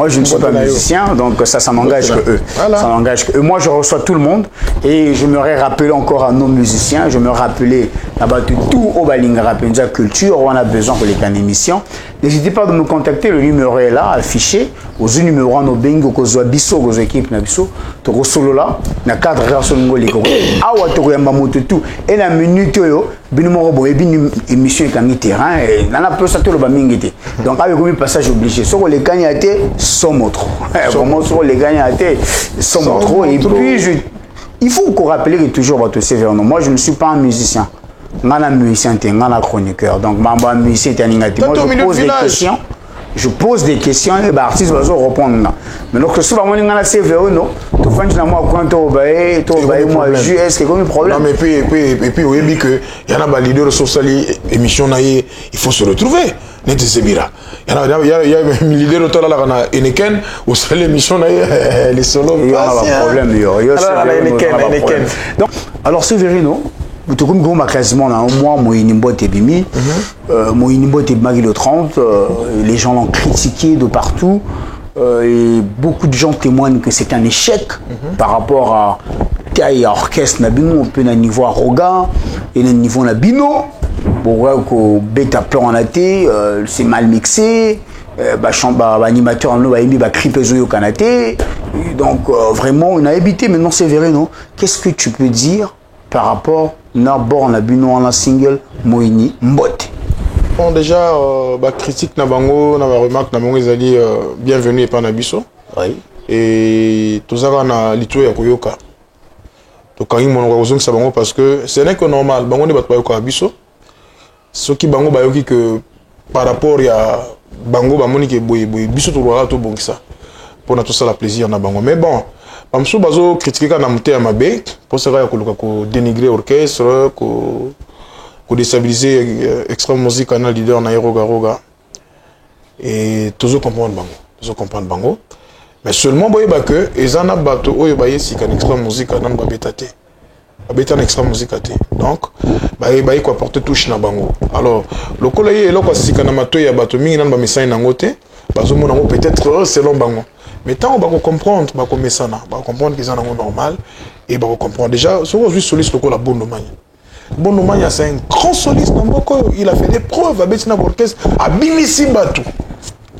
je ne suis pas musicien, donc ça n'engage que eux. Voilà. Ça n'engage que eux. Moi, je reçois tout le monde et je me rappelle encore à nos musiciens. Je me rappelais là-bas tout au Balinga Rapenza Culture. On a besoin pour les cannes d'émission. N'hésitez pas de me contacter. Le numéro est là, affiché. Aux numéros, on a bingo, aux biso, aux équipes, aux solo là. Na cadre relation ngoli ko. Awa to yamba moto tout. Et la minute yo, binumoro bo émission kangi terrain et nana peu ça to lo ba mingité. Donc avec comme passage obligé. Soko les gagnaté somotro. Vraiment soko les gagnaté somotro et puis il faut qu'on rappelle que toujours votre CV. Moi je ne suis pas un musicien. Ngana musicien, ngana chroniqueur. Donc mamba musicien t'aningati. Moi je pose des questions. Je pose des questions et les artistes vont répondre. Mais donc, souvent, on a CVO, non? Tu fais un mois quand tu obéis, moi, est-ce qu'il y a un problème? Non, mais puis, oui, il y en a des leaders sur l'émission, il faut se retrouver. Il y a un leader autour de la Eneken, où c'est l'émission, les solos. Il y a un problème, il y a un problème. Alors, Severino, tout comme vous quasiment un mois, moi, Inimbote Bimi, moi, Inimbote Bimi le 30, les gens l'ont critiqué de partout. Et beaucoup de gens témoignent que c'est un échec par rapport à taille orchestre Nabino, on peut à niveau Roga et à niveau Nabino. Pour que bêta plan en athée, c'est mal mixé. Animateur en nous a cripezo au kanaté. Donc vraiment, on a évité. Maintenant, c'est vrai, non? Qu'est-ce que tu peux dire par rapport à Born Nabino en la single Moini Mbote? Bon, déjà, critique Nabango, remarque Nabango, ils ont dit bienvenue et pas Nabiso. Oui. Et tout ça, on a l'ito ya Koyoka. Donc, quand ils m'ont dit ça, parce que ce n'est que normal. Bango n'est pas Koyoka Nabiso. Ce qui Bango Bayoki que par rapport à Bango, Bamoni qui est Biso, tout le monde, tout bon que ça. Pour tout ça, la plaisir na Bango. Mais bon, Bamsou Bazo critiquer quand on a monté à Mabé, pour ça, il dénigrer l'orchestre, pour déstabiliser Extreme Music Canal leader na Roga et toujours comprendre Bango mais seulement boye que ezana bato oyo baye sika Extreme Music Canal babétate abeta Extreme Music ate donc baye ko apporter touche na Bango alors lokola ye eloko sika na mato ya bato mingi nan ba message nango te bazo mona ngo peut-être selon Bango mais tant on va comprendre ba ko mesana ba comprendre qu'ils en ont normal et ba comprendre déjà ce que je soliste lokola Bondo Mania. Bondo Mania, c'est un grand soliste. Il a fait des preuves à Bettina Borges, à Bimissi Batou.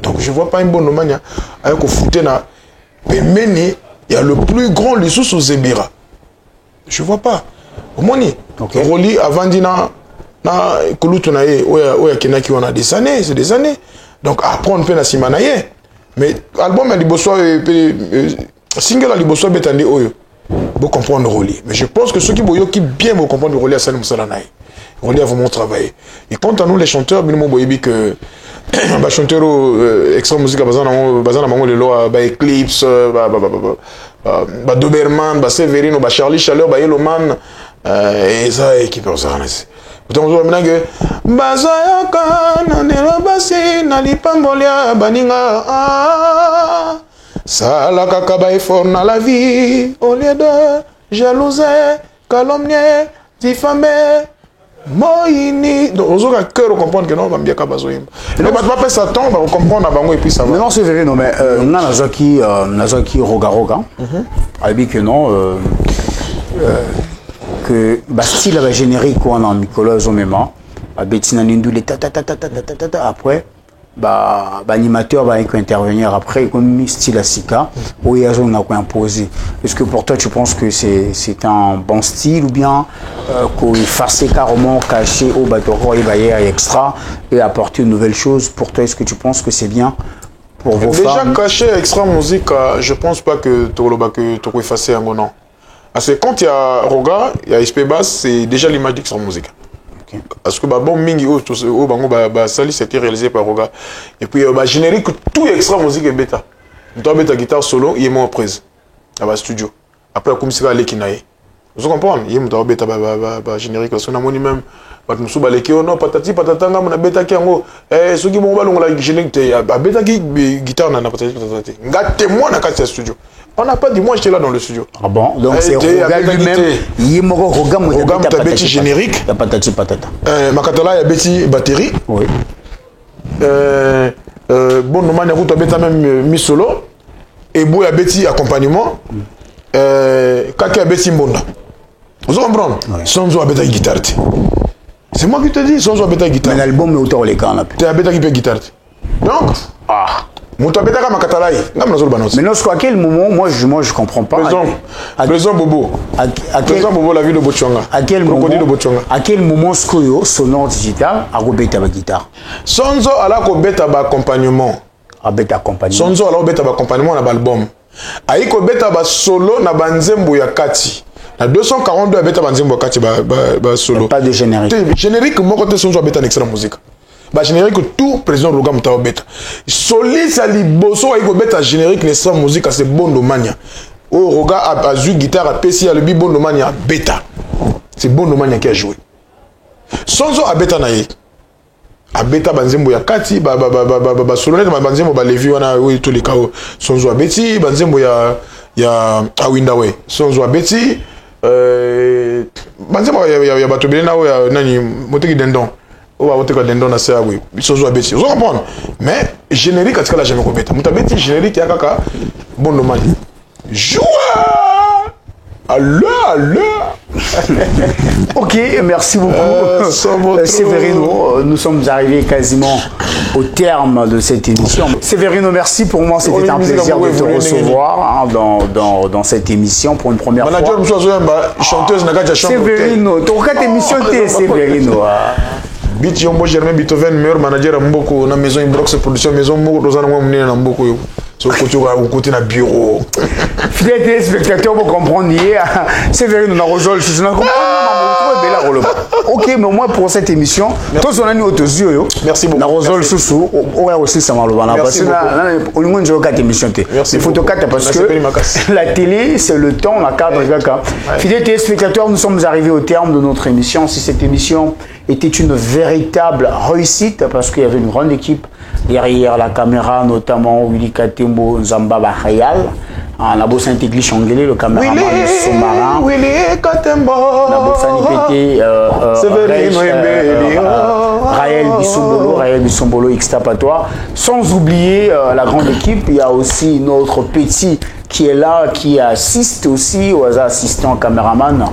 Donc je ne vois pas un Bondo Mania avec Foutena. Mais il y a le plus grand Lissous aux Zébira. Je ne vois pas. Au moins, Roli avant Dina, Kolutunaye, Oya Kenaki, on a des années, c'est des années. Donc après, on peut na Simanaye. Mais l'album a Liboso, single à Liboso, Betandi Oyo. Pour comprendre le Roli. Mais je pense que ceux qui bien vont comprendre le Roli à Salim Salanaï. Le Roli a vraiment travaillé. Et quant à nous, les chanteurs, nous avons dit que les chanteurs Extreme Music, les lois, Eclipse, Doberman, Severino, Charlie Chaleur, Yellowman, et ça, équipe aux Arnes. Pourtant, on dit que Bazayaka, Nandela Bassi, Nalipambolia, Baninga, ça la kaka effort dans la vie au lieu de jalouser, calomnier, diffamer. Moïni. Donc, on a cœur de comprendre que non, on va bien kabazoim. Mais pas ça temps, on va comprendre avant et puis ça va. Mais non, c'est vrai, non, mais on a Nazaki Roga. Elle dit que non, que Bastille avait généré quoi en Nicolas Zomema, à Bettina Nindou, les après. animateur va intervenir après comme style Asika où il y a zone à imposer. Est-ce que pour toi tu penses que c'est un bon style ou bien qu'on fasse carrément cacher au bateau et extra et apporter une nouvelle chose? Pour toi, est-ce que tu penses que c'est bien pour vos femmes? Déjà caché extra musique, je pense pas que tu peux effacer un non. Parce que quand il y a Roga, il y a SP Bass, c'est déjà l'image d'extra musique. Okay. Parce que bon mingi Sali c'était réalisé par Roga. Et puis générique tout extra musique est bêta. Toi bêta guitare solo, il est moins prise. Dans le studio. Après comme ça aller kinaye. Vous comprenez? Il est bêta générique parce qu'on a moni même parce que nous baleki non patati patatanga mon bêta qui ngo ceux qui vont balonga la générique bêta qui guitare na patati patati. Ngate moi na kati studio. On n'a pas dit moi j'étais là dans le studio. Ah bon? Donc c'est Roga lui-même. Il est mort Roga petit générique. La patati patata. Makatala il y a petit batterie. Oui. Bon normalement il y a bêta même mi solo et bon il y a petit accompagnement. Kaka bêti mbonda. Vous comprenez? Sonzo a bêta guitare. C'est moi qui te dis Sonzo a bêta guitare. Mais l'album est autant les gars là. Tu as bêta qui peut guitare. Donc mais à quel moment, moi je comprends pas. Président Bobo. Président Bobo, la ville de Botswana. À quel moment Skoyo, sonore digital, a rebêté la guitare? Sonzo a la rebêté accompagnement. Sonzo a la rebêté accompagnement dans l'album. Aïe rebêté solo na banzembo ya kati. Na 242 a bêté banzembo ya kati solo. Pas de générique. Générique, moi quand Sonzo a bêté un extra musique. Générique tout président Roga Mutao beta. Solis à liboso aiko beta générique l'extra musique à ce Bondo Mania. Oh Roga a joué guitare à PC à le Bondo Mania beta. C'est Bondo Mania qui a joué. Sonzo a beta naïe. A beta banzembo ya kati solonete banzembo ba levi wana oui tous les cas Sonzo a beti banzembo ya awindawe. Sonzo a beti banzembo ya batobele na ya nani moteki dendon. On va voter quand Dendon a ça, oui. Ils sont joués bêtis. Vous comprenez? Mais générique, à ce cas-là, jamais compétent. Mais tu as générique, il y a caca. Bon, le mani. Joua! Alors. Ok, merci beaucoup. Séverino, nous sommes arrivés quasiment au terme de cette émission. Séverino, merci pour moi. C'était un plaisir de te recevoir dans cette émission pour une première fois. Chanteuse, Séverino, ton quatre émissions, t'es Séverino. Bit Yombo Germain Beethoven, meilleur manager à Mboko, na maison Ibrox production maison Mboko, dans un moment mené na Mboko. Sur le côté na bureau. Fidèles téléspectateurs, vous comprenez, c'est vrai, nous avons résolu, je ne comprends pas. Ok, mais moi pour cette émission, tous on a mis aux yeux. Merci beaucoup. Nous avons résolu sous, on a aussi ça mal. Parce que on a eu 4 émissions. Les photos 4 parce que la télé, c'est le temps, la cadre. Fidèles téléspectateurs, nous sommes arrivés au terme de notre émission. Si cette émission était une véritable réussite, parce qu'il y avait une grande équipe derrière la caméra, notamment Willy Katembo, Nzamba Bahayal, Nabo Saint-Églis Changele, le caméraman du sous-marin, Willy Katembo, Nabo Saint-Épété, Raël Bissombolo, Xtapatois, sans oublier la grande équipe. Il y a aussi notre petit qui est là, qui assiste aussi aux assistants caméraman.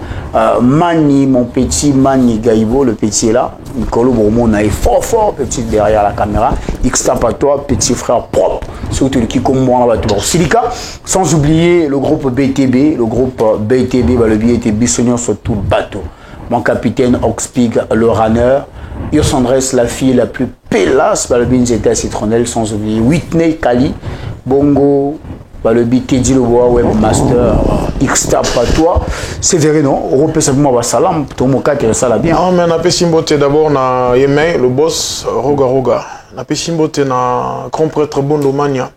Mani, mon petit Mani Gaïbo, le petit est là. Nicolo Bourmon est fort, petit derrière la caméra. Xtapatois, petit frère propre. Surtout qui comme moi, Silica. Sans oublier le groupe BTB, le billet était Bissognon sur tout le bateau. Mon capitaine Oxpig, le runner. Yossandres, la fille la plus pélasse, le Binzeta Citronnelle, sans oublier Whitney Kali, Bongo. Le Teddy Loboa webmaster Xtapatois Séverino Europe simplement salam tout mon cas qui ça la bien. Ah mais on a fait Simbote d'abord na Yemé le boss Roga na fait Simbote na grand prêtre Bondo Mania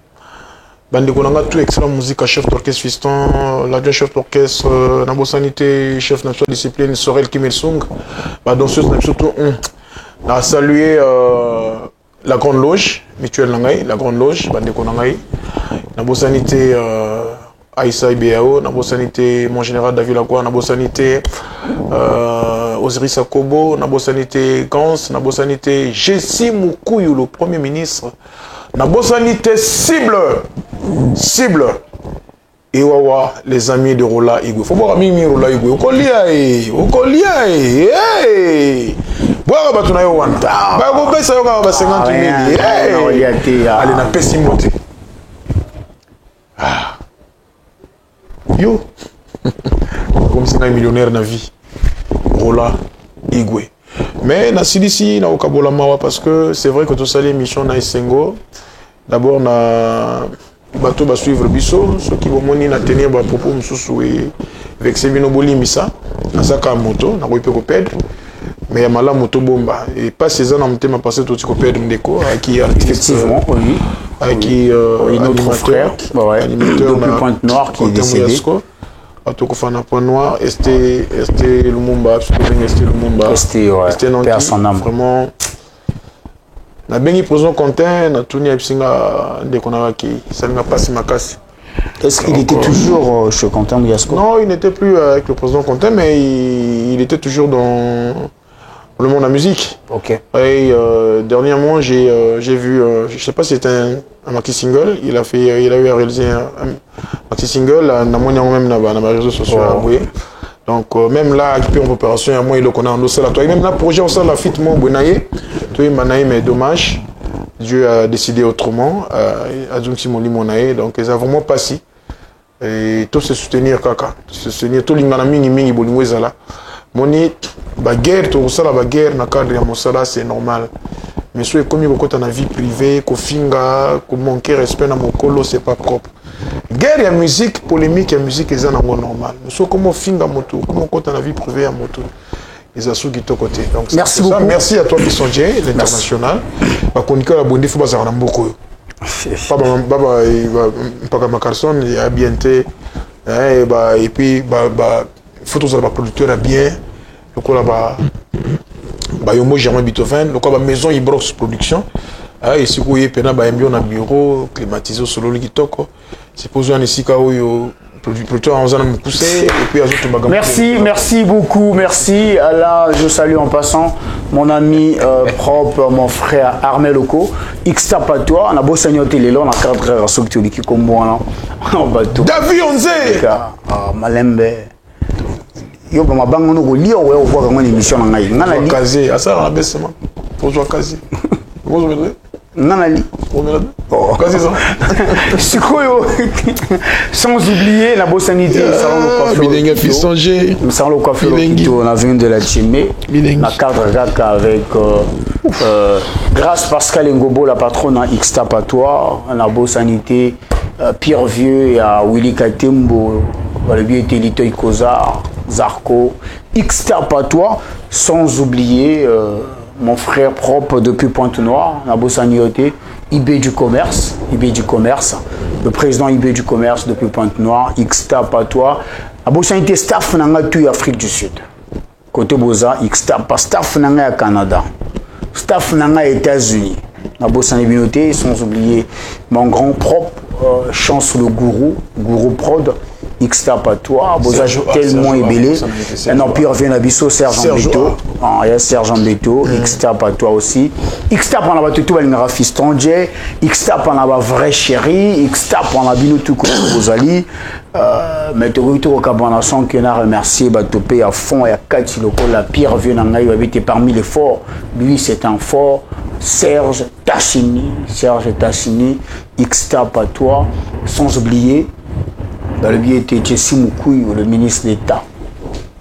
bande konanga tout excellent musique chef d'orchestre Fiston l'adjoint chef d'orchestre na bosanité chef national discipline Sorel Kimelsung ba danseuse surtout on a salué la grande loge mutuelle nangai la grande loge bande konangai na bosanité Aïssa Ibiao, na bosanité mon général David Lacroix, na bosanité Osiris Akobo, na bosanité Gans, na bosanité Jessie Mukuyu, le premier ministre, na bosanité cible, et wawa les amis de Rola Igwe. Faut voir Mimi Rola Igwe. Okolia, boka bato na yo wana bakopesa yo kaka ba 50 000 ale na pesi mbote yo comme c'est un millionnaire na vie Rola Igwe mais na silisi na okabola mawa parce que c'est vrai que to sali émission na Esengo d'abord na bato ba suivre biso ceux qui vont moni na tenir ba propos mususu et vexé bino bolimisa na saka moto na ko pe perdre mais mala moto bomba et pas ces ans en mtema passer tout ko perdre ndeko qui effectivement oui qui notre frère animateur depuis Pointe-Noire qui est décédé Atokofana Point Noir, Esté Lumumba, Esté Lumumba, Esté Nanti, vraiment. Na bengi prison content, na tuni absinga ndekonawaki, ça n'a pas si makasi. Est-ce qu'il était toujours chez Quentin Mouyasko? Non, il n'était plus avec le président Quentin, mais il était toujours dans le monde de la musique. Ok. Et dernièrement, j'ai vu, je sais pas si c'était un maxi single, il a eu à réaliser un maxi single, même dans les réseaux sociaux. Donc même là, il peut en opération, moi il le connaît en dossier là. Toi, même là, projet au sein de la fit mon bonaye, toi il m'a mais dommage, Dieu a décidé autrement. Adjunksi mon limonaye, donc ils ont vraiment passé. Et tout se soutenir kaka, se soutenir tout l'ingana mingi bolingweza là. Moni baguerre to sala baguerre na cadre ya mosala c'est normal. Mais soit comme il y a vie privée, ko finga, ko manquer respect na mokolo c'est pas propre. Guerre ya musique polémique ya musique est normal. Mais soit comme finga moto, comme on na vie privée à moto. Les assous qui côté. Donc merci beaucoup. Merci à toi Bissondier, l'international. Ba konika la bonde faut ba za na mboko. Baba Macarson il a bien été et puis photo sur le producteur bien le quoi là Yomo Germain Beethoven le quoi maison Ibrox production et si vous voyez pena bien na bureau climatisé solo kitoko c'est pour un ici yo producteur en zone poussé et puis merci beaucoup merci là je salue en passant mon ami propre mon frère Armel Loko Xta Patois na bossagno telelo na 4 heures sur qui comme moi en bateau David Onze Malembe yo ba mabango no ko lio we ko ka ngoni émission na ngai ngana li kaze asa na besema pour toi kaze vous me ngana li oh kaze ça sikoyo sans oublier la bossanité salon le coiffeur bilingue Fistonge salon le coiffeur on a venu de la Tchimé la cadre gaka avec grâce Pascal Ngobo la patronne à Xta Patois la bossanité Pierre Vieux et à Willy Katembo le biais était Litoy Kozar Zarko, Xta Patois, sans oublier mon frère propre depuis Pointe-Noire, Nabossanioté, IB du commerce, le président IB du commerce depuis Pointe-Noire, Xta Patois, Nabossanioté staff nanga tout Afrique du Sud. Côté Boza, Xta staff nanga Canada, staff nanga États-Unis, Nabossanioté, sans oublier mon grand propre, Chance le Gourou Prod. Xta Patois, Boza tellement ébélé. Un empire vient d'Abisso, Serge Ambeto. Il y a Serge Ambeto, Xta Patois aussi. Xta pendant la tout va Fistonge, Xta pendant la vraie chérie, Xta pendant la binou comme Bozali. Mais tu as au Cabana son qui a remercié Batopé à fond et à 4 locaux. La pierre vient d'en été parmi les forts. Lui, c'est un fort. Serge Tachini, Xta Patois, sans oublier. Dans le biais de Jessie Moukouy, le ministre d'État.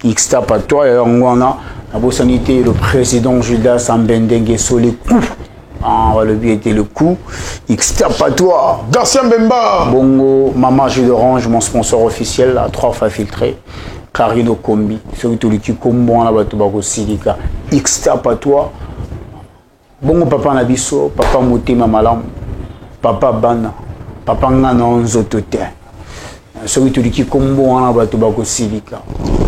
Xta Patois, et on a la Bossanité, le président Judas Ambendengue sur les coups. Le biais était le coup. Xta Patois. Garcia Mbemba. Bongo, Maman Jus d'Orange, mon sponsor officiel, à 3 fois filtré. Carino Kombi, celui qui combo la Batobako Silika. Xta Patois. Bongo Papa Nabiso, Papa Moutima Malam, Papa Bana, Papa Nganon Zotote. Celui qui combo en Batobako Silika.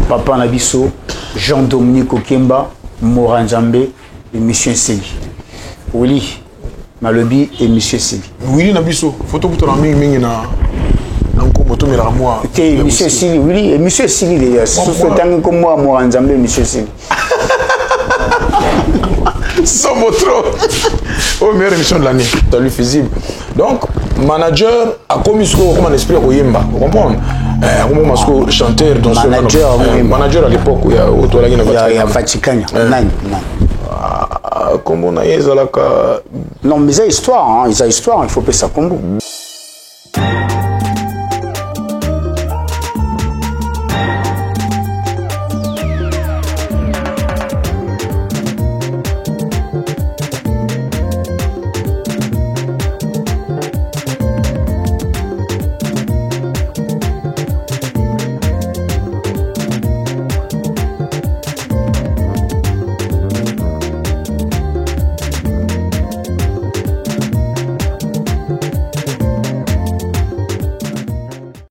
Papa Nabiso, Jean-Dominique Okemba, Moran Zambé et Monsieur Seli. Oui, Malobi et Monsieur Seli. Oui, Nabiso, photo pour ton ami Mingina. Monsieur Sili, oui, et Monsieur Sili, c'est comme moi, Moran Zambé, Monsieur Sili. Sans trop. Oh, meilleure émission de l'année. Salut Fusible. Donc, manager a commis ce qu'on a esprit au Yemba. Vous comprenez? Un chanteur dans ce manager à l'époque, il y a Vatican. kombo na ye ezalaka non mais ça histoire, hein, il faut payer ça combo.